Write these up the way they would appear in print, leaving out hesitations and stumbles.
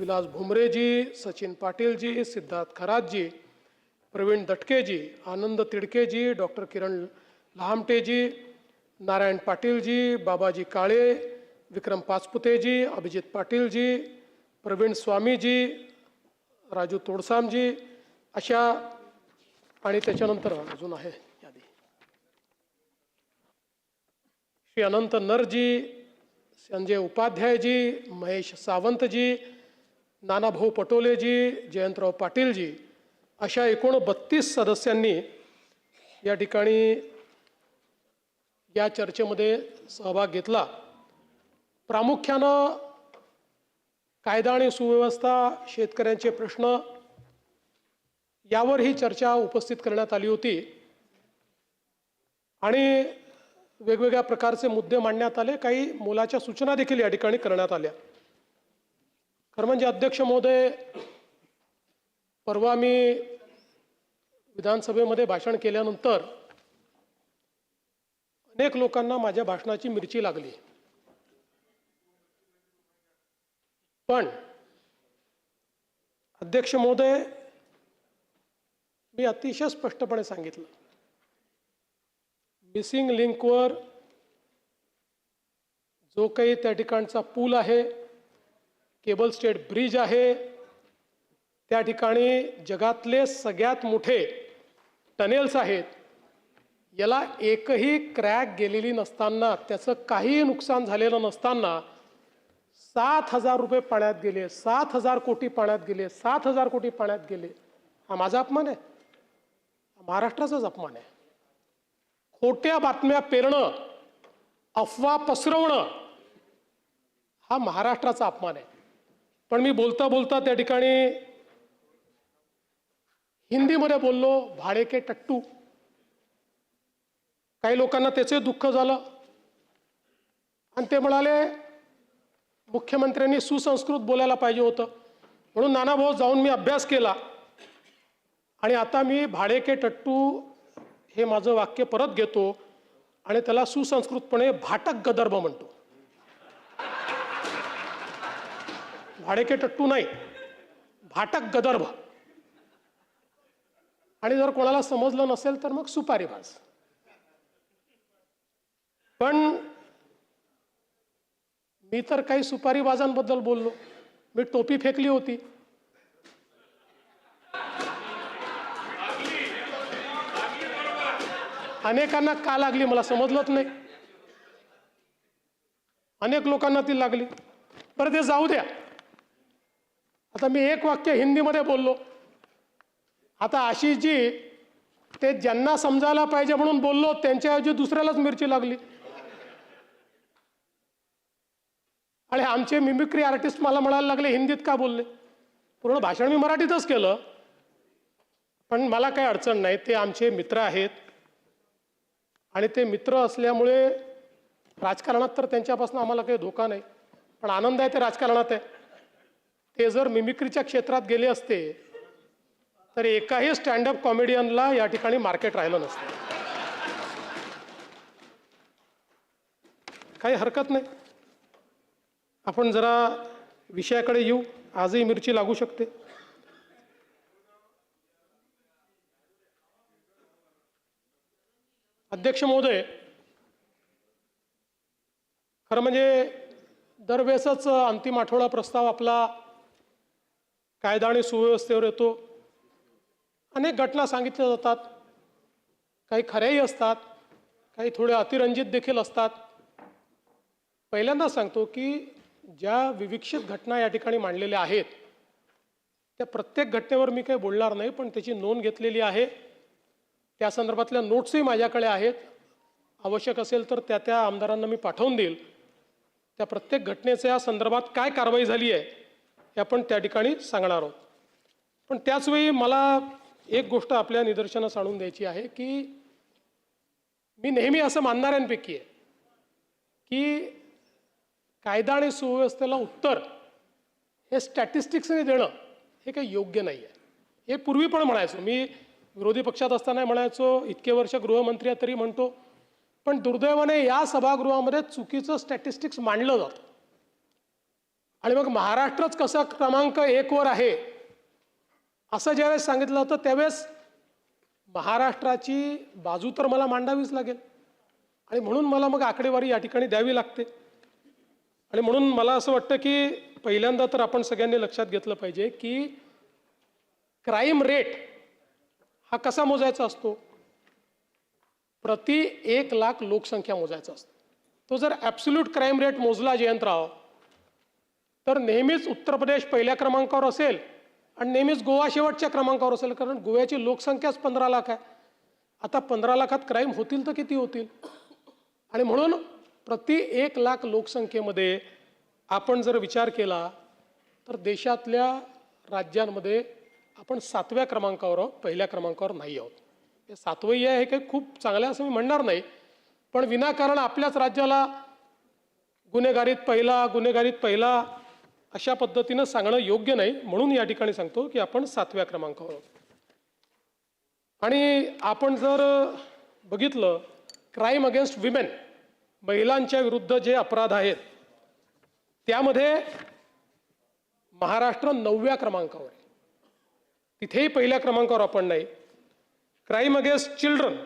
विलास भुमरेजी, सचिन पाटीलजी, सिद्धार्थ खरातजी, प्रवीण दटकेजी, आनंद तिडकेजी, doctor किरण लहामटेजी, नारायण पाटीलजी, बाबाजी काळे, विक्रम पाचपुतेजी, अभिजित पाटीलजी, प्रवीण स्वामीजी, राजू तोडसामजी, अशा आणि त्याच्यानंतर अजून आहे यादी श्री अनंत नरजी, संजय उपाध्यायजी, महेश सावंतजी, नानाभाऊ पटोलेजी, जयंतराव पाटीलजी, अशा एकूण 32 सदस्यांनी या ठिकाणी या चर्चेमध्ये सहभाग घेतला। प्रामुख्यानं कायदा आणि सुव्यवस्था, शेतकऱ्यांचे प्रश्न यावर ही चर्चा उपस्थित करण्यात आली होती आणि वेगवेगळ्या प्रकारचे मुद्दे मांडण्यात आले। काही मोलाच्या सूचना देखील या ठिकाणी करण्यात आल्या। खरं म्हणजे अध्यक्ष महोदय, परवा मी विधानसभेमध्ये भाषण केल्यानंतर अनेक लोकांना माझ्या भाषणाची मिरची लागली, पण अध्यक्ष महोदय, मी अतिशय स्पष्टपणे सांगितलं, मिसिंग लिंकवर जो काही त्या ठिकाणचा पूल आहे, केबल स्टेट ब्रिज आहे, त्या ठिकाणी जगातले सगळ्यात मोठे टनेल्स आहेत, याला एकही क्रॅक गेलेली नसताना, त्याचं काही नुकसान झालेलं नसताना 7,000 रुपये पाण्यात गेले, 7,000 कोटी पाण्यात गेले, 7,000 कोटी पाण्यात गेले। हा माझा अपमान आहे? महाराष्ट्राचाच अपमान आहे। खोट्या बातम्या पेरणं, अफवा पसरवणं हा महाराष्ट्राचा अपमान आहे। पण मी बोलता बोलता त्या ठिकाणी हिंदीमध्ये बोललो, भाडे के टट्टू। काही लोकांना त्याचे दुःख झालं आणि ते म्हणाले मुख्यमंत्र्यांनी सुसंस्कृत बोलायला पाहिजे होतं। म्हणून नानाभाऊ जाऊन मी अभ्यास केला आणि आता मी भाडे के टट्टू हे माझं वाक्य परत घेतो आणि त्याला सुसंस्कृतपणे भाटक गदर्भ म्हणतो। भाडे के टट्टू नाही, भाटक गदर्भ। आणि जर कोणाला समजलं नसेल तर मग सुपारीबाज। पण मी तर काही सुपारीबाजांबद्दल बोललो, मी टोपी फेकली होती। अनेकांना का लागली मला समजलंच नाही, अनेक लोकांना ती लागली। बरं ते जाऊ द्या, आता मी एक वाक्य हिंदीमध्ये बोललो। आता आशिषजी ते ज्यांना समजायला पाहिजे म्हणून बोललो, त्यांच्याऐवजी दुसऱ्यालाच मिरची लागली। आणि आमचे मिमिक्री आर्टिस्ट मला म्हणायला लागले हिंदीत का बोलले। पूर्ण भाषण मी मराठीतच केलं, पण मला काही अडचण नाही, ते आमचे मित्र आहेत आणि ते मित्र असल्यामुळे राजकारणात तर त्यांच्यापासून आम्हाला काही धोका नाही, पण आनंद आहे ते राजकारणात आहे। ते जर मिमिक्रीच्या क्षेत्रात गेले असते तर एकाही स्टँडअप कॉमेडियनला या ठिकाणी मार्केट राहिलं नसतं। काही हरकत नाही, आपण जरा विषयाकडे येऊ। आजही मिरची लागू शकते। अध्यक्ष महोदय, खरं म्हणजे दरवेळेसच अंतिम आठवडा प्रस्ताव आपला कायदा आणि सुव्यवस्थेवर येतो। अनेक घटना सांगितल्या जातात, काही खऱ्याही असतात, काही थोड्या अतिरंजित देखील असतात। पहिल्यांदा सांगतो की ज्या विविक्षित घटना या ठिकाणी मांडलेल्या आहेत त्या प्रत्येक घटनेवर मी काही बोलणार नाही, पण त्याची नोंद घेतलेली आहे। त्या संदर्भातल्या नोट्सही माझ्याकडे आहेत, आवश्यक असेल तर त्या आमदारांना मी पाठवून देईल। त्या प्रत्येक घटनेच्या संदर्भात काय कारवाई झाली आहे हे आपण त्या ठिकाणी सांगणार आहोत। पण त्याचवेळी मला एक गोष्ट आपल्या निदर्शनास आणून द्यायची आहे की मी नेहमी असं मानणाऱ्यांपैकी आहे की कायदा आणि सुव्यवस्थेला उत्तर हे स्टॅटिस्टिक्सने देणं हे काही योग्य नाही आहे। हे पूर्वी पण म्हणायचो, मी विरोधी पक्षात असताना म्हणायचो, इतके वर्ष गृहमंत्री आहे तरी म्हणतो, पण दुर्दैवाने या सभागृहामध्ये चुकीचं स्टॅटिस्टिक्स मांडलं जातं आणि मग महाराष्ट्रच कसा क्रमांक 1 वर आहे असं ज्यावेळेस सांगितलं होतं त्यावेळेस महाराष्ट्राची बाजू तर मला मांडावीच लागेल आणि म्हणून मला मग आकडेवारी या ठिकाणी द्यावी लागते. आणि म्हणून मला असं वाटतं की पहिल्यांदा तर आपण सगळ्यांनी लक्षात घेतलं पाहिजे की क्राईम रेट हा कसा मोजायचा असतो. प्रति 1 लाख लोकसंख्या मोजायचा असतो. तो जर ॲब्सोल्यूट क्राईम रेट मोजला जयंतराव तर नेहमीच उत्तर प्रदेश पहिल्या क्रमांकावर असेल आणि नेहमीच गोवा शेवटच्या क्रमांकावर असेल, कारण गोव्याची लोकसंख्याच 15 लाख आहे. आता 15 लाखात क्राईम होतील तर किती होतील. आणि म्हणून प्रति 1 लाख लोकसंख्येमध्ये आपण जर विचार केला तर देशातल्या राज्यांमध्ये आपण 7व्या क्रमांकावर आहोत, पहिल्या क्रमांकावर नाही आहोत. हे 7वं आहे हे काही खूप चांगलं असं मी म्हणणार नाही, पण विनाकारण आपल्याच राज्याला गुन्हेगारीत पहिला अशा पद्धतीनं सांगणं योग्य नाही. म्हणून या ठिकाणी सांगतो की आपण 7व्या क्रमांकावर आहोत. आणि आपण जर बघितलं क्राईम अगेन्स्ट विमेन, महिलांच्या विरुद्ध जे अपराध आहेत त्यामध्ये महाराष्ट्र 9व्या क्रमांकावर आहे. तिथेही पहिल्या क्रमांकावर आपण नाही. क्राईम अगेन्स्ट चिल्ड्रन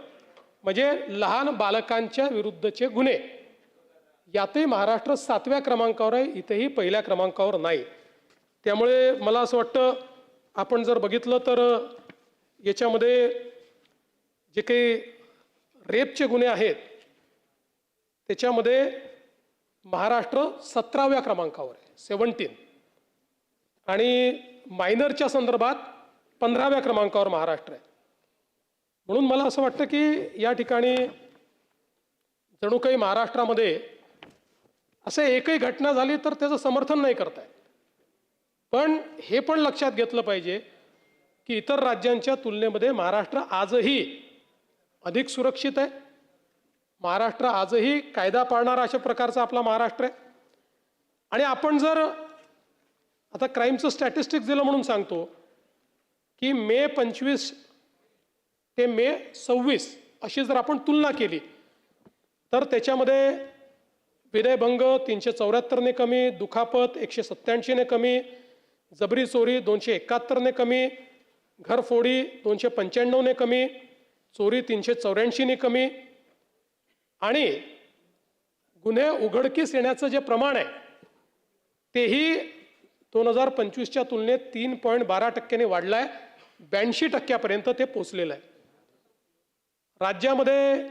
म्हणजे लहान बालकांच्या विरुद्धचे गुन्हे यातही महाराष्ट्र 7व्या क्रमांकावर आहे, इथेही पहिल्या क्रमांकावर नाही. त्यामुळे मला असं वाटतं आपण जर बघितलं तर याच्यामध्ये जे काही रेपचे गुन्हे आहेत त्याच्यामध्ये महाराष्ट्र 17व्या क्रमांकावर आहे, 17. आणि मायनरच्या संदर्भात 15व्या क्रमांकावर महाराष्ट्र आहे. म्हणून मला असं वाटतं की या ठिकाणी जणू काही महाराष्ट्रामध्ये असं एकही घटना झाली तर त्याचं समर्थन नाही करता येत. पण हे पण लक्षात घेतलं पाहिजे की इतर राज्यांच्या तुलनेमध्ये महाराष्ट्र आजही अधिक सुरक्षित आहे. महाराष्ट्र आजही कायदा पाळणारा अशा प्रकारचा आपला महाराष्ट्र आहे. आणि आपण जर आता क्राईमचं स्टॅटिस्टिक्स दिलं म्हणून सांगतो की मे 25 ते मे 26 अशी जर आपण तुलना केली तर त्याच्यामध्ये विनयभंग 374ने कमी, दुखापत 187ने कमी, जबरी चोरी 271ने कमी, घरफोडी 295ने कमी, चोरी 384ने कमी आणि गुन्हे उघडकीस येण्याचं जे प्रमाण आहे तेही 2025च्या तुलनेत 3.12% वाढलं आहे. 82% ते पोचलेलं आहे. राज्यामध्ये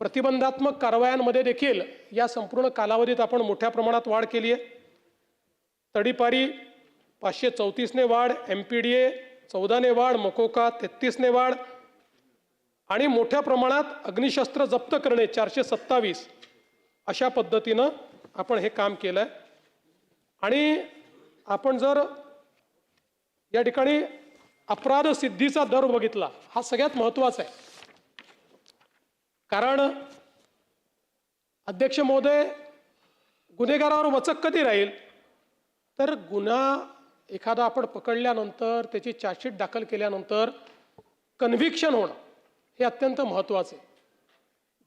प्रतिबंधात्मक कारवायांमध्ये देखील या संपूर्ण कालावधीत आपण मोठ्या प्रमाणात वाढ केली आहे. तडीपारी 534ने वाढ, MPDA 14ने वाढ, मकोका 33ने वाढ आणि मोठ्या प्रमाणात अग्निशस्त्र जप्त करणे 427 अशा पद्धतीनं आपण हे काम केलं आहे. आणि आपण जर या ठिकाणी अपराध सिद्धीचा दर बघितला हा सगळ्यात महत्त्वाचा आहे. कारण अध्यक्ष महोदय गुन्हेगारावर वचक कधी राहील तर गुन्हा एखादा आपण पकडल्यानंतर त्याची चार्जशीट दाखल केल्यानंतर कन्व्हिक्शन होणं हे अत्यंत महत्त्वाचं आहे.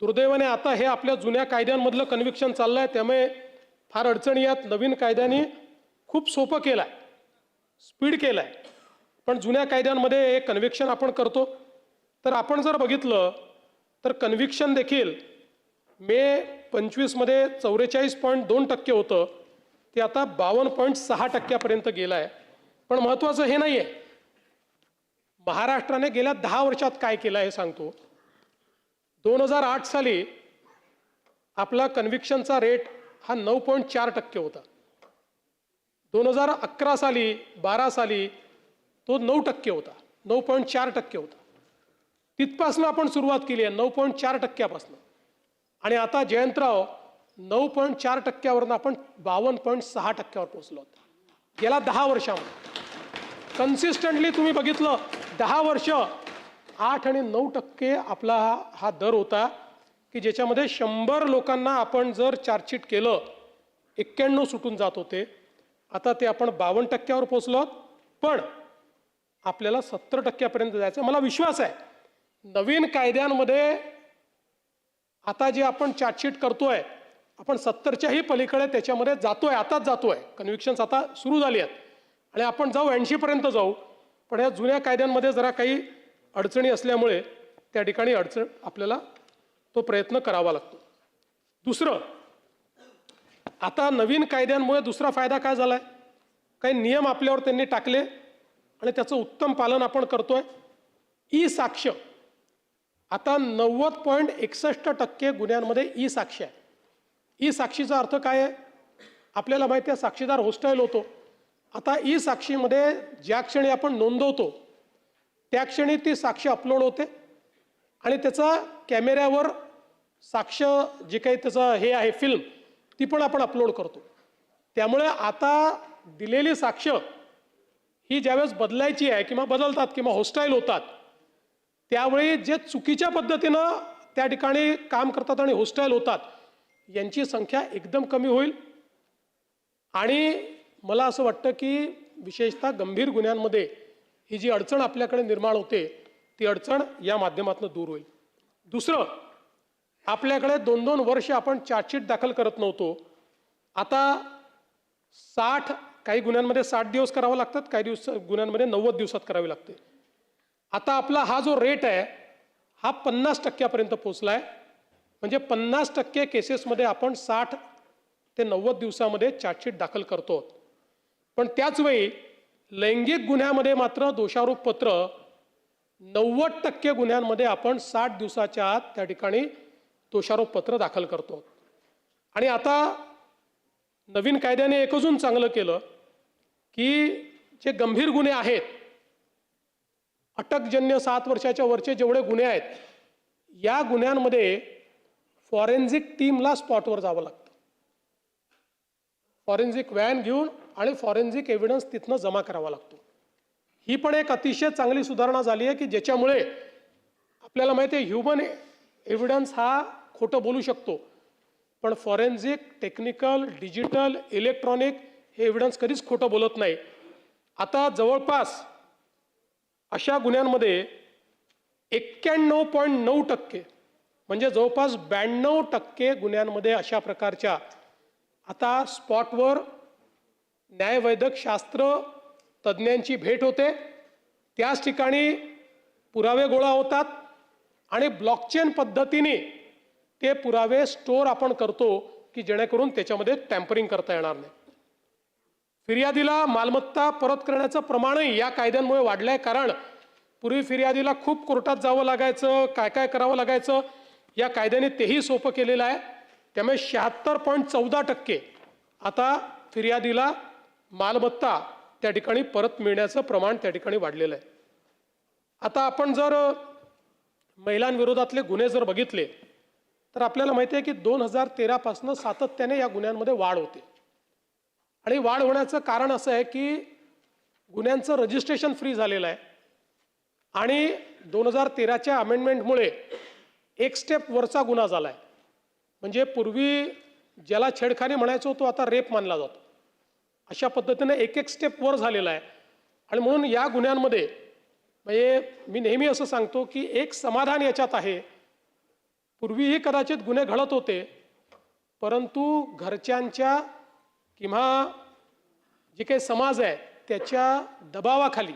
दुर्दैवाने आता हे आपल्या जुन्या कायद्यांमधलं कन्व्हिक्शन चाललं आहे, त्यामुळे फार अडचणी यात. नवीन कायद्यांनी खूप सोपं केलं आहे, स्पीड केलं आहे. पण जुन्या कायद्यांमध्ये हे कन्व्हिक्शन आपण करतो. तर आपण जर बघितलं तर कन्व्हिक्शन देखील मे 25मध्ये 44.2% होतं, ते आता 52.6% गेलं आहे. पण महत्त्वाचं हे नाही आहे, महाराष्ट्राने गेल्या 10 वर्षात काय केलं हे सांगतो. 2008 साली आपला कन्व्हिक्शनचा रेट हा 9.4% होता. 2011 साली 12 साली तो 9% होता, 9.4% होता. तिथपासून आपण सुरुवात केली आहे 9.4%पासून. आणि आता जयंतराव 9.4%वरून आपण 52.6%वर पोहोचलो होतो गेल्या 10 वर्षामध्ये. कन्सिस्टंटली तुम्ही बघितलं 10 वर्ष 8 आणि 9% आपला हा दर होता की ज्याच्यामध्ये 100 लोकांना आपण जर चार्जशीट केलं 91 सुटून जात होते. आता ते आपण 52%वर पोहोचलो. पण आपल्याला 70%पर्यंत जायचं. मला विश्वास आहे नवीन कायद्यांमध्ये आता जे आपण चार्जशीट करतोय आपण 70च्याही पलीकडे त्याच्यामध्ये जातोय, आताच जातोय, कन्व्हिक्शन्स आता सुरू झाली आहेत आणि आपण जाऊ 80पर्यंत जाऊ. पण या जुन्या कायद्यांमध्ये जरा काही अडचणी असल्यामुळे त्या ठिकाणी आपल्याला तो प्रयत्न करावा लागतो. दुसरं, आता नवीन कायद्यांमुळे दुसरा फायदा काय झालाय, काही नियम आपल्यावर त्यांनी टाकले आणि त्याचं उत्तम पालन आपण करतोय. ई साक्ष, आता 90.61% गुन्ह्यांमध्ये ई साक्ष आहे. ई साक्षीचा अर्थ काय आहे, आपल्याला माहिती आहे साक्षीदार होस्टाईल होतो. आता ई साक्षीमध्ये ज्या क्षणी आपण नोंदवतो त्या क्षणी ती साक्ष अपलोड होते आणि त्याचा कॅमेऱ्यावर साक्ष जे काही त्याचं हे आहे फिल्म ती पण आपण अपलोड करतो. त्यामुळे आता दिलेली साक्ष ही ज्यावेळेस बदलायची आहे किंवा बदलतात किंवा होस्टाईल होतात त्यावेळी जे चुकीच्या पद्धतीनं त्या ठिकाणी काम करतात आणि होस्टाईल होतात यांची संख्या एकदम कमी होईल. आणि मला असं वाटतं की विशेषतः गंभीर गुन्ह्यांमध्ये ही जी अडचण आपल्याकडे निर्माण होते ती अडचण या माध्यमातून दूर होईल. दुसरं, आपल्याकडे 2-2 वर्ष आपण चार्जशीट दाखल करत नव्हतो. आता 60, काही गुन्ह्यांमध्ये 60 दिवस करावं लागतात, काही गुन्ह्यांमध्ये 90 दिवसात करावी लागते. आता आपला हा जो रेट आहे हा 50% पोहोचला आहे. म्हणजे 50% केसेसमध्ये आपण 60 ते 90 दिवसामध्ये चार्जशीट दाखल करतो. पण त्याच वेळी लैंगिक गुन्ह्यामध्ये मात्र दोषारोप पत्र 90% गुन्ह्यांमध्ये आपण 60 दिवसाच्या आत त्या ठिकाणी दोषारोप पत्र दाखल करतो. आणि आता नवीन कायद्याने एक अजून चांगलं केलं की जे गंभीर गुन्हे आहेत, अटकजन्य 7 वर्षाच्या वरचे जेवढे गुन्हे आहेत या गुन्ह्यांमध्ये फॉरेन्सिक टीमला स्पॉटवर जावं लागतं. फॉरेन्सिक व्हॅन घेऊन आणि फॉरेन्सिक एव्हिडन्स तिथनं जमा करावा लागतो. ही पण एक अतिशय चांगली सुधारणा झाली आहे की ज्याच्यामुळे आपल्याला माहिती आहे ह्युमन एव्हिडन्स हा खोटं बोलू शकतो, पण फॉरेन्सिक, टेक्निकल, डिजिटल, इलेक्ट्रॉनिक हे एव्हिडन्स कधीच खोटं बोलत नाही. आता जवळपास अशा गुन्ह्यांमध्ये 91.9% म्हणजे जवळपास 92% गुन्ह्यांमध्ये अशा प्रकारच्या आता स्पॉटवर न्यायवैद्यक शास्त्र तज्ज्ञांची भेट होते, त्याच ठिकाणी पुरावे गोळा होतात आणि ब्लॉकचेन पद्धतीने ते पुरावे स्टोअर आपण करतो की जेणेकरून त्याच्यामध्ये टॅम्परिंग करता येणार नाही. फिर्यादीला मालमत्ता परत करण्याचं प्रमाणही या कायद्यांमुळे वाढलंय. कारण पूर्वी फिर्यादीला खूप कोर्टात जावं लागायचं, काय काय करावं लागायचं, या कायद्याने तेही सोपं केलेलं आहे. त्यामुळे 76.14% आता फिर्यादीला मालमत्ता त्या ठिकाणी परत मिळण्याचं प्रमाण त्या ठिकाणी वाढलेलं आहे. आता आपण जर महिलांविरोधातले गुन्हे जर बघितले तर आपल्याला माहिती आहे की 2013 पासून सातत्याने या गुन्ह्यांमध्ये वाढ होते. आणि वाढ होण्याचं कारण असं आहे की गुन्ह्यांचं रजिस्ट्रेशन फ्री झालेलं आहे आणि 2013च्या अमेंडमेंटमुळे एक स्टेप वरचा गुन्हा झाला आहे. म्हणजे पूर्वी ज्याला छेडखानी म्हणायचो तो आता रेप मानला जातो. अशा पद्धतीने एक स्टेप वर झालेला आहे. आणि म्हणून या गुन्ह्यांमध्ये म्हणजे मी नेहमी असं सांगतो की एक समाधान याच्यात आहे, पूर्वीही कदाचित गुन्हे घडत होते परंतु घरच्यांच्या किंवा जे काही समाज आहे त्याच्या दबावाखाली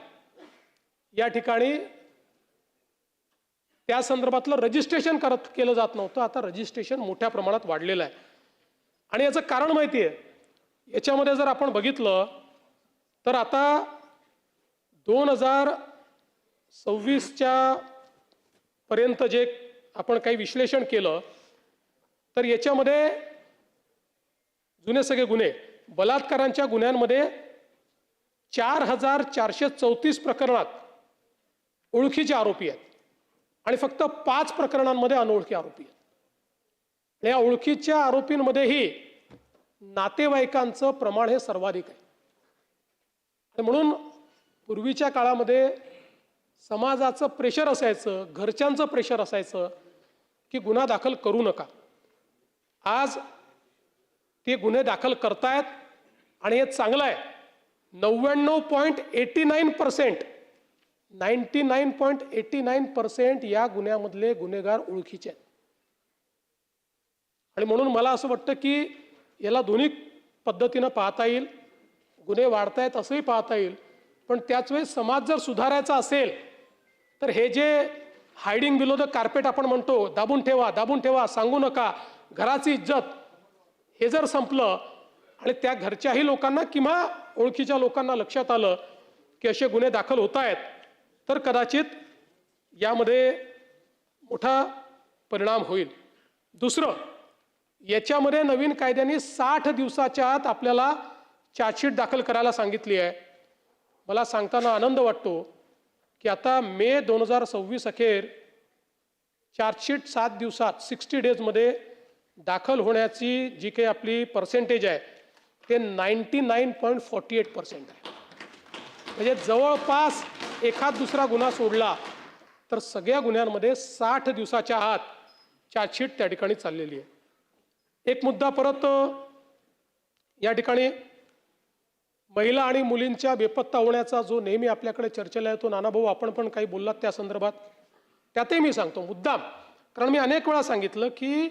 या ठिकाणी त्या संदर्भातलं रजिस्ट्रेशन केलं जात नव्हतं. आता रजिस्ट्रेशन मोठ्या प्रमाणात वाढलेलं आहे. आणि याचं कारण माहिती आहे, याच्यामध्ये जर आपण बघितलं तर आता 2026च्या पर्यंत जे आपण काही विश्लेषण केलं तर याच्यामध्ये जुने सगळे गुन्हे, बलात्कारांच्या गुन्ह्यांमध्ये 4434 प्रकरणात ओळखीचे आरोपी आहेत आणि फक्त 5 प्रकरणांमध्ये अनोळखी आरोपी आहेत. या ओळखीच्या आरोपींमध्येही नातेवाईकांचं प्रमाण हे सर्वाधिक आहे. आणि म्हणून पूर्वीच्या काळामध्ये समाजाचं प्रेशर असायचं, घरच्यांचं प्रेशर असायचं की गुन्हा दाखल करू नका. आज ते गुन्हे दाखल करतायत आणि हे चांगलं आहे. 99.89% या गुन्ह्यामधले गुन्हेगार ओळखीचे आहेत. आणि म्हणून मला असं वाटतं की याला दोन्ही पद्धतीनं पाहता येईल. गुन्हे वाढतायत असंही पाहता येईल, पण त्याच वेळी समाज जर सुधारायचा असेल तर हे जे हायडिंग बिलो द कार्पेट आपण म्हणतो, दाबून ठेवा, सांगू नका, घराची इज्जत, हे जर संपलं आणि त्या घरच्याही लोकांना किंवा ओळखीच्या लोकांना लक्षात आलं की असे गुन्हे दाखल होत आहेत, तर कदाचित यामध्ये मोठा परिणाम होईल. दुसरं, याच्यामध्ये नवीन कायद्याने 60 दिवसाच्या आत आपल्याला चार्जशीट दाखल करायला सांगितली आहे. मला सांगताना आनंद वाटतो की आता मे 2026 अखेर चार्जशीट 7 दिवसात 60 डेजमध्ये दाखल होण्याची जी काही आपली पर्सेंटेज आहे ते 99.48% आहे. म्हणजे जवळपास एखाद दुसरा गुन्हा सोडला तर सगळ्या गुन्ह्यांमध्ये 60 दिवसाच्या आत चार्जशीट त्या ठिकाणी चाललेली आहे. एक मुद्दा परत या ठिकाणी महिला आणि मुलींच्या बेपत्ता होण्याचा जो नेहमी आपल्याकडे चर्चेला येतो, नानाभाऊ आपण पण काही बोललात त्या संदर्भात, त्यातही मी सांगतो मुद्दाम, कारण मी अनेक वेळा सांगितलं की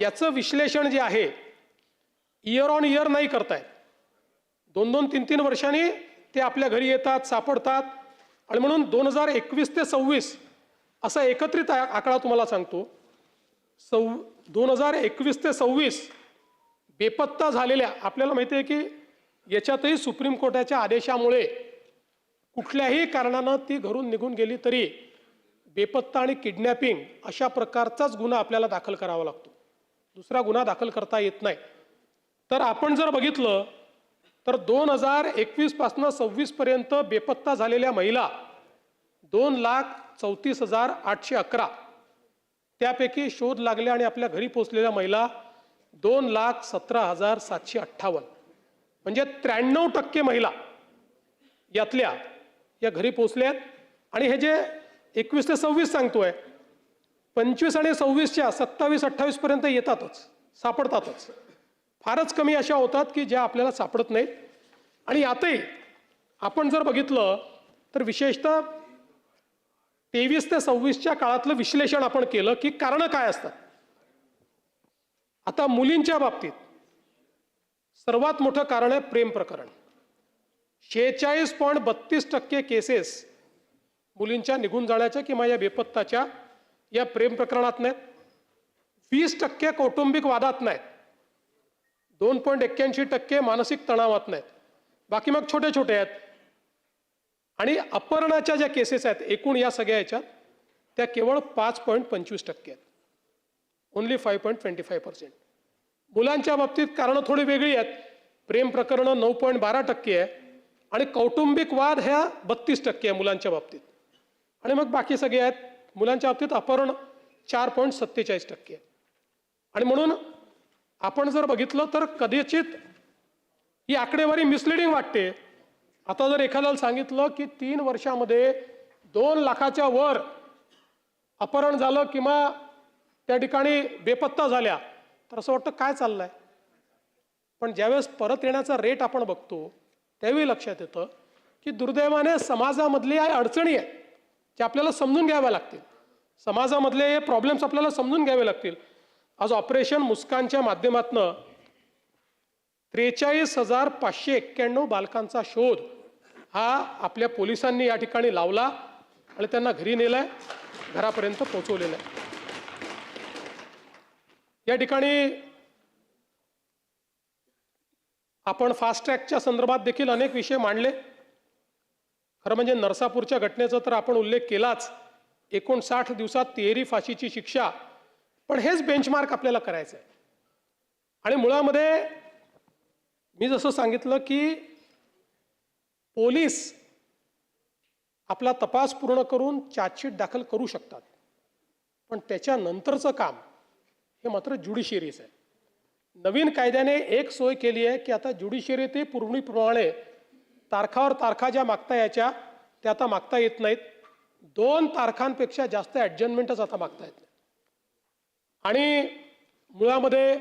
याचं विश्लेषण जे आहे इयर ऑन इयर नाही करतायत. 2-2, 3-3 वर्षांनी ते आपल्या घरी येतात, सापडतात. आणि म्हणून 2021 ते 26 असा एकत्रित आकडा तुम्हाला सांगतो. 2021 ते 26 बेपत्ता झालेल्या, आपल्याला माहिती आहे की याच्यातही सुप्रीम कोर्टाच्या आदेशामुळे कुठल्याही कारणानं ती घरून निघून गेली तरी बेपत्ता आणि किडनॅपिंग अशा प्रकारचाच गुन्हा आपल्याला दाखल करावा लागतो. दुसरा गुन्हा दाखल करता येत नाही. तर आपण जर बघितलं तर 2021 पासून 26 पर्यंत बेपत्ता झालेल्या महिला 2,34,811, त्यापैकी शोध लागल्या आणि आपल्या घरी पोहोचलेल्या महिला 2,17,758, म्हणजे 93% महिला यातल्या या घरी पोहोचल्यात. आणि हे जे 21 ते 26 सांगतोय, 25 आणि 26च्या 27-28 पर्यंत येतातच, सापडतातच. फारच कमी अशा होतात की ज्या आपल्याला सापडत नाहीत. आणि यातही आपण जर बघितलं तर विशेषतः 23 ते 26च्या काळातलं विश्लेषण आपण केलं की कारणं काय असतात. आता मुलींच्या बाबतीत सर्वात मोठं कारण आहे प्रेम प्रकरण. 46.32% केसेस मुलींच्या निघून जाण्याच्या किंवा या बेपत्ताच्या या प्रेम प्रकरणात नाहीत. 20% कौटुंबिक वादात नाहीत. 2.81% मानसिक तणावात नाहीत. बाकी मग छोटे छोटे आहेत. आणि अपहरणाच्या ज्या केसेस आहेत एकूण या सगळ्या याच्यात त्या केवळ 5.25% आहेत. ओन्ली 5.25%. मुलांच्या बाबतीत कारणं थोडी वेगळी आहेत. प्रेम प्रकरणं 9.12% आहे आणि कौटुंबिक वाद ह्या 32% आहे मुलांच्या बाबतीत. आणि मग बाकी सगळे आहेत. मुलांच्या बाबतीत अपहरण 4.47% आहे. आणि म्हणून आपण जर बघितलं तर कदाचित ही आकडेवारी मिसलिडिंग वाटते. आता जर एखाद्याला सांगितलं की 3 वर्षामध्ये 2 लाखाच्या वर अपहरण झालं किंवा त्या ठिकाणी बेपत्ता झाल्या तर असं वाटतं काय चाललंय. पण ज्यावेळेस परत येण्याचा रेट आपण बघतो त्यावेळी लक्षात येतं की दुर्दैवाने समाजामधल्या अडचणी आहेत ज्या आपल्याला समजून घ्याव्या लागतील. समाजामधले हे प्रॉब्लेम्स आपल्याला समजून घ्यावे लागतील. आज ऑपरेशन मुस्कानच्या माध्यमातून 43,591 बालकांचा शोध हा आपल्या पोलिसांनी या ठिकाणी लावला आणि त्यांना घरी नेलाय, घरापर्यंत पोहोचवलेलं आहे. या ठिकाणी आपण फास्ट ट्रॅकच्या संदर्भात देखील अनेक विषय मांडले. खरं म्हणजे नरसापूरच्या घटनेचा तर आपण उल्लेख केलाच. 59 दिवसात तिहेरी फाशीची शिक्षा, पण हेच बेंचमार्क आपल्याला करायचं आहे. आणि मुळामध्ये मी जसं सांगितलं की पोलीस आपला तपास पूर्ण करून चार्जशीट दाखल करू शकतात, पण त्याच्यानंतरचं काम हे मात्र ज्युडिशियरीचं आहे. नवीन कायद्याने एक सोय केली आहे की आता ज्युडिशियरी ते पूर्वीप्रमाणे तारखावर तारखा ज्या मागता यायच्या त्या आता मागता येत नाहीत. 2 तारखांपेक्षा जास्त ॲडजमेंटच आता मागता येत नाही. आणि मुळामध्ये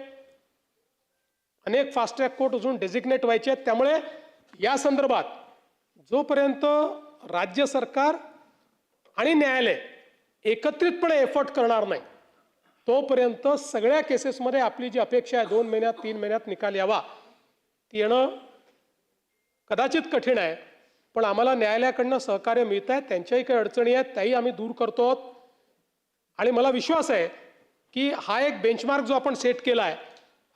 अनेक फास्ट ट्रॅक कोर्ट अजून डेझिग्नेट व्हायचे आहेत. त्यामुळे या संदर्भात जोपर्यंत राज्य सरकार आणि न्यायालय एकत्रितपणे एफर्ट करणार नाही तोपर्यंत सगळ्या केसेसमध्ये आपली जी अपेक्षा आहे 2 महिन्यात 3 महिन्यात निकाल यावा ती येणं कदाचित कठीण आहे. पण आम्हाला न्यायालयाकडनं सहकार्य मिळत आहे, त्यांच्याही काही अडचणी आहेत त्याही आम्ही दूर करतो आहोत. आणि मला विश्वास आहे की हा एक बेंचमार्क जो आपण सेट केला आहे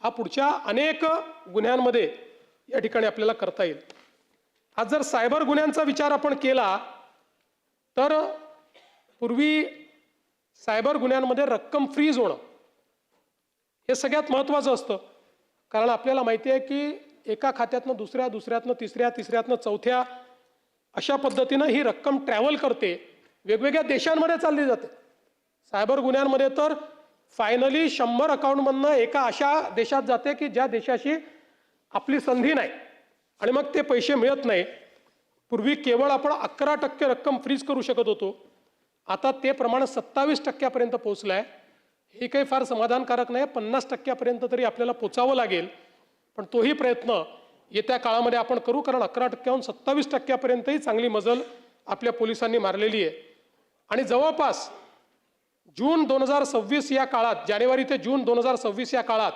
हा पुढच्या अनेक गुन्ह्यांमध्ये या ठिकाणी आपल्याला करता येईल. आज जर सायबर गुन्ह्यांचा विचार आपण केला तर पूर्वी सायबर गुन्ह्यांमध्ये रक्कम फ्रीज होणं हे सगळ्यात महत्त्वाचं असतं. कारण आपल्याला माहिती आहे की एका खात्यातनं दुसऱ्या, दुसऱ्यातनं तिसऱ्या, तिसऱ्यातनं चौथ्या अशा पद्धतीनं ही रक्कम ट्रॅव्हल करते, वेगवेगळ्या देशांमध्ये चालली जाते. सायबर गुन्ह्यांमध्ये तर फायनली 100 अकाउंटमधनं एका अशा देशात जाते की ज्या देशाशी आपली संधी नाही आणि मग ते पैसे मिळत नाही. पूर्वी केवळ आपण 11% रक्कम फ्रीज करू शकत होतो, आता ते प्रमाण 27% पोहोचलं आहे. हे काही फार समाधानकारक नाही, 50% तरी आपल्याला पोचावं लागेल. पण तोही प्रयत्न येत्या काळामध्ये आपण करू, कारण 11%हून 27%पर्यंतही चांगली मजल आपल्या पोलिसांनी मारलेली आहे. आणि जवळपास जून 2026 या काळात, जानेवारी ते जून 2026 या काळात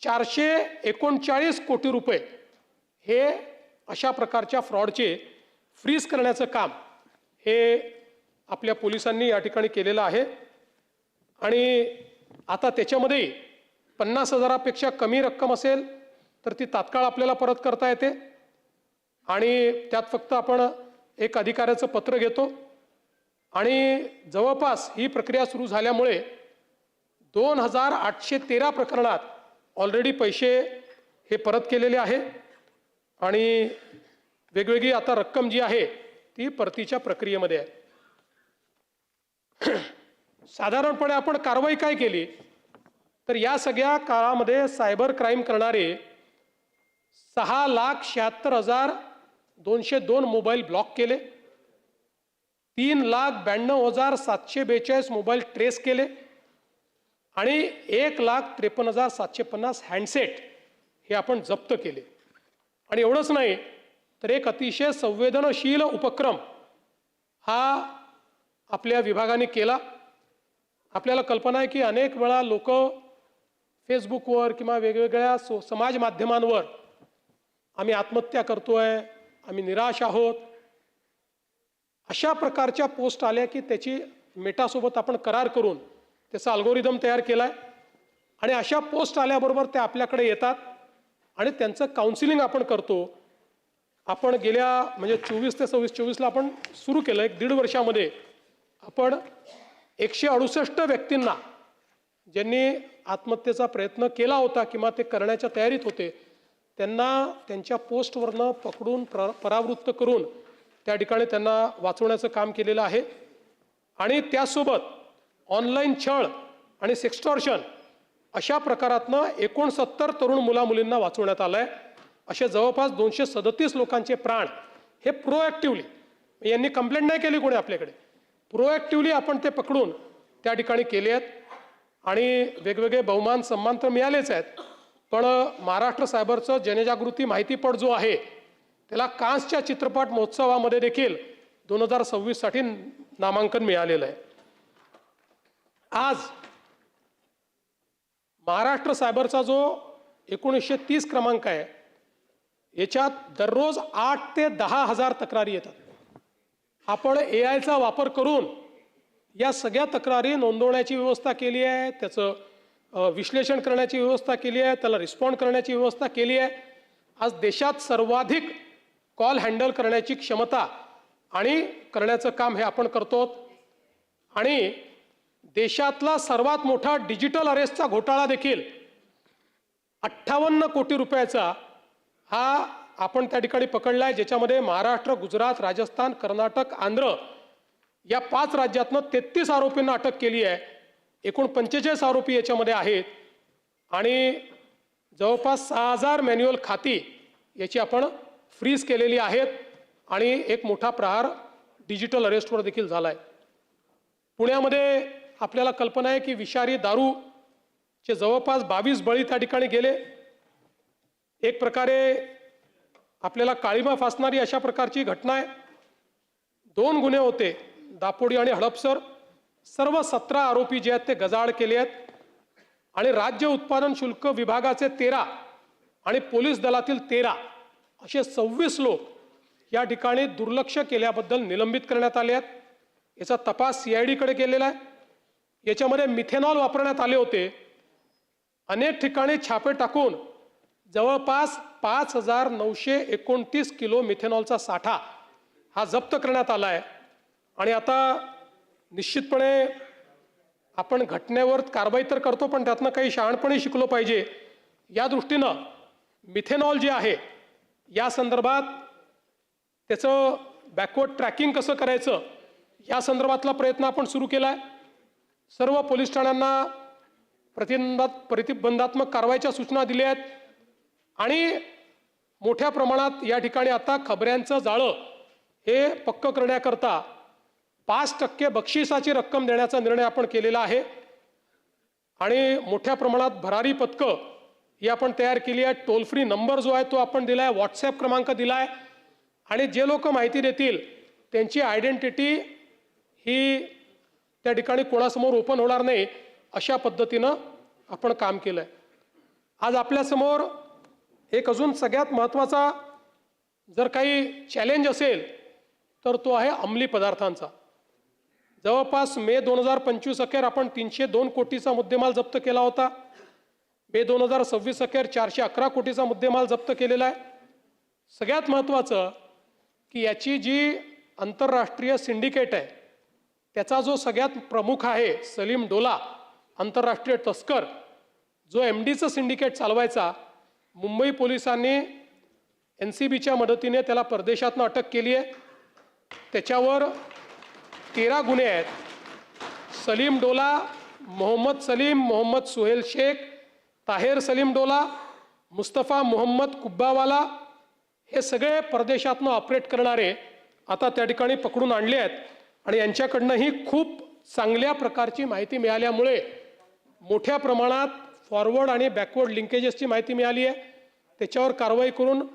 439 कोटी रुपये हे अशा प्रकारच्या फ्रॉडचे फ्रीज करण्याचं काम हे आपल्या पोलिसांनी या ठिकाणी केलेलं आहे. आणि आता त्याच्यामध्ये 50,000पेक्षा कमी रक्कम असेल तर ती तात्काळ आपल्याला परत करता येते. आणि त्यात फक्त आपण एक अधिकाऱ्याचं पत्र घेतो आणि जवळपास ही प्रक्रिया सुरू झाल्यामुळे 2813 प्रकरणात ऑलरेडी पैसे हे परत केलेले आहे आणि वेगवेगळी आता रक्कम जी आहे ती परतीच्या प्रक्रियेमध्ये आहे. साधारणपणे आपण कारवाई काय केली तर या सगळ्या काळामध्ये सायबर क्राईम करणारे 6,76,202 मोबाईल ब्लॉक केले, 3,92,742 मोबाईल ट्रेस केले आणि 1,53,750 हँडसेट हे आपण जप्त केले. आणि एवढंच नाही तर एक अतिशय संवेदनशील उपक्रम हा आपल्या विभागाने केला. आपल्याला कल्पना आहे की अनेक वेळा लोक फेसबुकवर किंवा वेगवेगळ्या समाज माध्यमांवर आम्ही आत्महत्या करतोय, आम्ही निराश आहोत, अशा प्रकारच्या पोस्ट आल्या की त्याची मेटासोबत आपण करार करून त्याचा अल्गोरिदम तयार केला आहे. आणि अशा पोस्ट आल्याबरोबर ते आपल्याकडे येतात आणि त्यांचं काउन्सिलिंग आपण करतो. आपण गेल्या म्हणजे 24 ते 24ला आपण सुरू केलं, 1.5 वर्षामध्ये आपण 168 व्यक्तींना ज्यांनी आत्महत्येचा प्रयत्न केला होता किंवा ते करण्याच्या तयारीत होते त्यांना त्यांच्या पोस्टवरनं पकडून परावृत्त करून त्या ठिकाणी त्यांना वाचवण्याचं काम केलेलं आहे. आणि त्यासोबत ऑनलाईन छळ आणि सेक्स्टॉर्शन अशा प्रकारातनं 69 तरुण मुलामुलींना वाचवण्यात आलं आहे. असे जवळपास 237 लोकांचे प्राण हे प्रोॲक्टिव्हली, यांनी कंप्लेंट नाही केली कोणी आपल्याकडे, प्रोॲक्टिव्हली आपण ते पकडून त्या ठिकाणी केले आहेत. आणि वेगवेगळे बहुमान सन्मान तर मिळालेच आहेत, पण महाराष्ट्र सायबरचं जनजागृती माहितीपट जो आहे त्याला कान्सच्या चित्रपट महोत्सवामध्ये देखील 2026साठी नामांकन मिळालेलं आहे. आज महाराष्ट्र सायबरचा जो 1930 क्रमांक आहे याच्यात दररोज 8 ते 10 हजार तक्रारी येतात. आपण AIचा वापर करून या सगळ्या तक्रारी नोंदवण्याची व्यवस्था केली आहे, त्याचं विश्लेषण करण्याची व्यवस्था केली आहे, त्याला रिस्पॉन्ड करण्याची व्यवस्था केली आहे. आज देशात सर्वाधिक कॉल हँडल करण्याची क्षमता आणि करण्याचं काम हे आपण करतो. आणि देशातला सर्वात मोठा डिजिटल अरेस्टचा घोटाळा देखील 58 कोटी रुपयाचा हा आपण त्या ठिकाणी पकडला आहे, ज्याच्यामध्ये महाराष्ट्र, गुजरात, राजस्थान, कर्नाटक, आंध्र या 5 राज्यातनं 33 आरोपींना अटक केली आहे. एकूण 45 आरोपी याच्यामध्ये आहेत आणि जवळपास 6000 मॅन्युअल खाती याची आपण फ्रीज केलेली आहेत आणि एक मोठा प्रहार डिजिटल अरेस्टवर देखील झाला आहे. पुण्यामध्ये आपल्याला कल्पना आहे की विषारी दारूचे जवळपास 22 बळी त्या ठिकाणी गेले. एक प्रकारे आपल्याला काळीमा फासणारी अशा प्रकारची घटना आहे. 2 गुन्हे होते, दापोडी आणि हडपसर. सर्व 17 आरोपी जे आहेत ते गजाआड केले आहेत आणि राज्य उत्पादन शुल्क विभागाचे 13 आणि पोलीस दलातील 13 असे 26 लोक या ठिकाणी दुर्लक्ष केल्याबद्दल निलंबित करण्यात आले आहेत। याचा तपास CID कडे केलेला आहे। याच्यामध्ये मिथेनॉल वापरण्यात आले होते। अनेक ठिकाणी छापे टाकून जवळपास 5929 किलो मिथेनॉलचा साठा हा जप्त करण्यात आला आहे। आणि आता निश्चितपणे आपण घटनेवर कारवाई तर करतो, पण त्यातनं काही शहाणपणी शिकलो पाहिजे। या दृष्टीनं मिथेनॉल जे आहे या संदर्भात त्याचं बॅकवर्ड ट्रॅकिंग कसं करायचं या संदर्भातला प्रयत्न आपण सुरू केला आहे। सर्व पोलीस ठाण्यांना प्रतिबंधात्मक कारवाईच्या सूचना दिल्या आहेत आणि मोठ्या प्रमाणात या ठिकाणी आता खबऱ्यांचं जाळं हे पक्क करण्याकरता 5% बक्षिसाची रक्कम देण्याचा निर्णय आपण केलेला आहे आणि मोठ्या प्रमाणात भरारी पथकं ही आपण तयार केली आहे। टोल फ्री नंबर जो आहे तो आपण दिला आहे, व्हॉट्सॲप क्रमांक दिला आहे आणि जे लोक माहिती देतील त्यांची आयडेंटिटी ही त्या ठिकाणी कोणासमोर ओपन होणार नाही अशा पद्धतीनं आपण काम केलं आहे। आज आपल्यासमोर एक अजून सगळ्यात महत्त्वाचा जर काही चॅलेंज असेल तर तो आहे अंमली पदार्थांचा। जवळपास मे 2025 अखेर आपण 302 कोटीचा मुद्देमाल जप्त केला होता। मे 2026 अखेर 411 कोटीचा मुद्देमाल जप्त केलेला आहे। सगळ्यात महत्त्वाचं की याची जी आंतरराष्ट्रीय सिंडिकेट आहे त्याचा जो सगळ्यात प्रमुख आहे सलीम डोला, आंतरराष्ट्रीय तस्कर जो MDचं सिंडिकेट चालवायचा, मुंबई पोलिसांनी NCBच्या मदतीने त्याला परदेशातनं अटक केली आहे। त्याच्यावर 13 गुन्हे आहेत। सलीम डोला, मोहम्मद सलीम, मोहम्मद सुहेल शेख, ताहेर सलीम डोला, मुस्तफा मोहम्मद कुब्बावाला हे सगळे परदेशातनं ऑपरेट करणारे आता त्या ठिकाणी पकडून आणले आहेत आणि यांच्याकडनंही खूप चांगल्या प्रकारची माहिती मिळाल्यामुळे मोठ्या प्रमाणात फॉरवर्ड आणि बॅकवर्ड लिंकेजेसची माहिती मिळाली आहे। त्याच्यावर कारवाई करून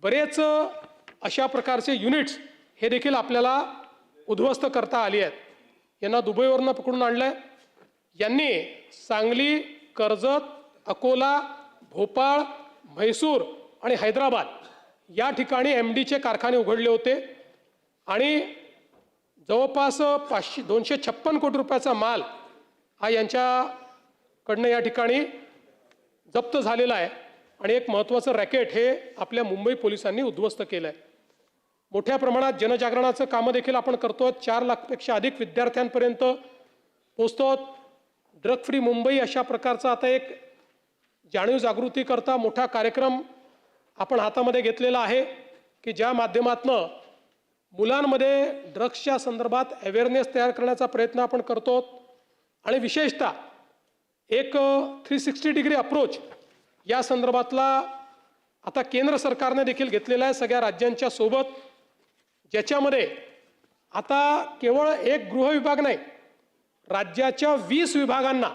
बरेच अशा प्रकारचे युनिट्स हे देखील आपल्याला उद्ध्वस्त करता आली आहेत। यांना दुबईवरनं पकडून आणलंय। यांनी सांगली, कर्जत, अकोला, भोपाळ, म्हैसूर आणि हैदराबाद या ठिकाणी MDचे कारखाने उघडले होते आणि जवळपास 256 कोटी रुपयाचा माल हा यांच्याकडनं या ठिकाणी जप्त झालेला आहे आणि एक महत्त्वाचं रॅकेट हे आपल्या मुंबई पोलिसांनी उद्ध्वस्त केलं आहे। मोठ्या प्रमाणात जनजागरणाचं कामं देखील आपण करतो। 4 लाखपेक्षा अधिक विद्यार्थ्यांपर्यंत पोहोचतो। ड्रग फ्री मुंबई अशा प्रकारचा आता एक जाणीव जागृती करता मोठा कार्यक्रम आपण हातामध्ये घेतलेला आहे की ज्या माध्यमातनं मुलांमध्ये ड्रग्सच्या संदर्भात अवेअरनेस तयार करण्याचा प्रयत्न आपण करतो आणि विशेषतः एक 360 डिग्री अप्रोच या संदर्भातला आता केंद्र सरकारने देखील घेतलेला आहे सगळ्या राज्यांच्या सोबत, ज्याच्यामध्ये आता केवळ एक गृह विभाग नाही, राज्याच्या 20 विभागांना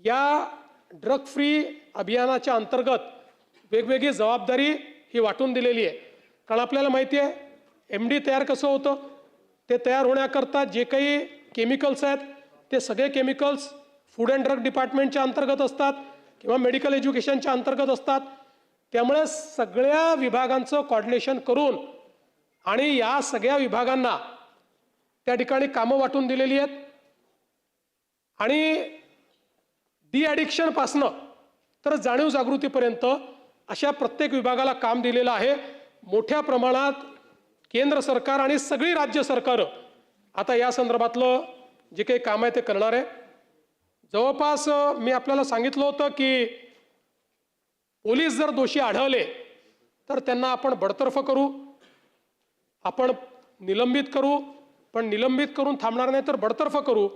या ड्रग फ्री अभियानाच्या अंतर्गत वेगवेगळी जबाबदारी ही वाटून दिलेली आहे। कारण आपल्याला माहिती आहे MD तयार कसं होतं, ते तयार होण्याकरता जे काही केमिकल्स आहेत ते सगळे केमिकल्स फूड अँड ड्रग डिपार्टमेंटच्या अंतर्गत असतात किंवा मेडिकल एज्युकेशनच्या अंतर्गत असतात। त्यामुळे सगळ्या विभागांचं कोऑर्डिनेशन करून आणि या सगळ्या विभागांना त्या ठिकाणी कामं वाटून दिलेली आहेत आणि डी ॲडिक्शनपासनं तर जाणीव जागृतीपर्यंत अशा प्रत्येक विभागाला काम दिलेलं आहे। मोठ्या प्रमाणात केंद्र सरकार आणि सगळी राज्य सरकारं आता या संदर्भातलं जे काही काम आहे ते करणार आहे। जवळपास मी आपल्याला सांगितलं होतं की पोलीस जर दोषी आढळले तर त्यांना आपण बडतर्फ करू, आपण निलंबित करू, पण निलंबित करून थांबणार नाही तर बडतर्फ करू।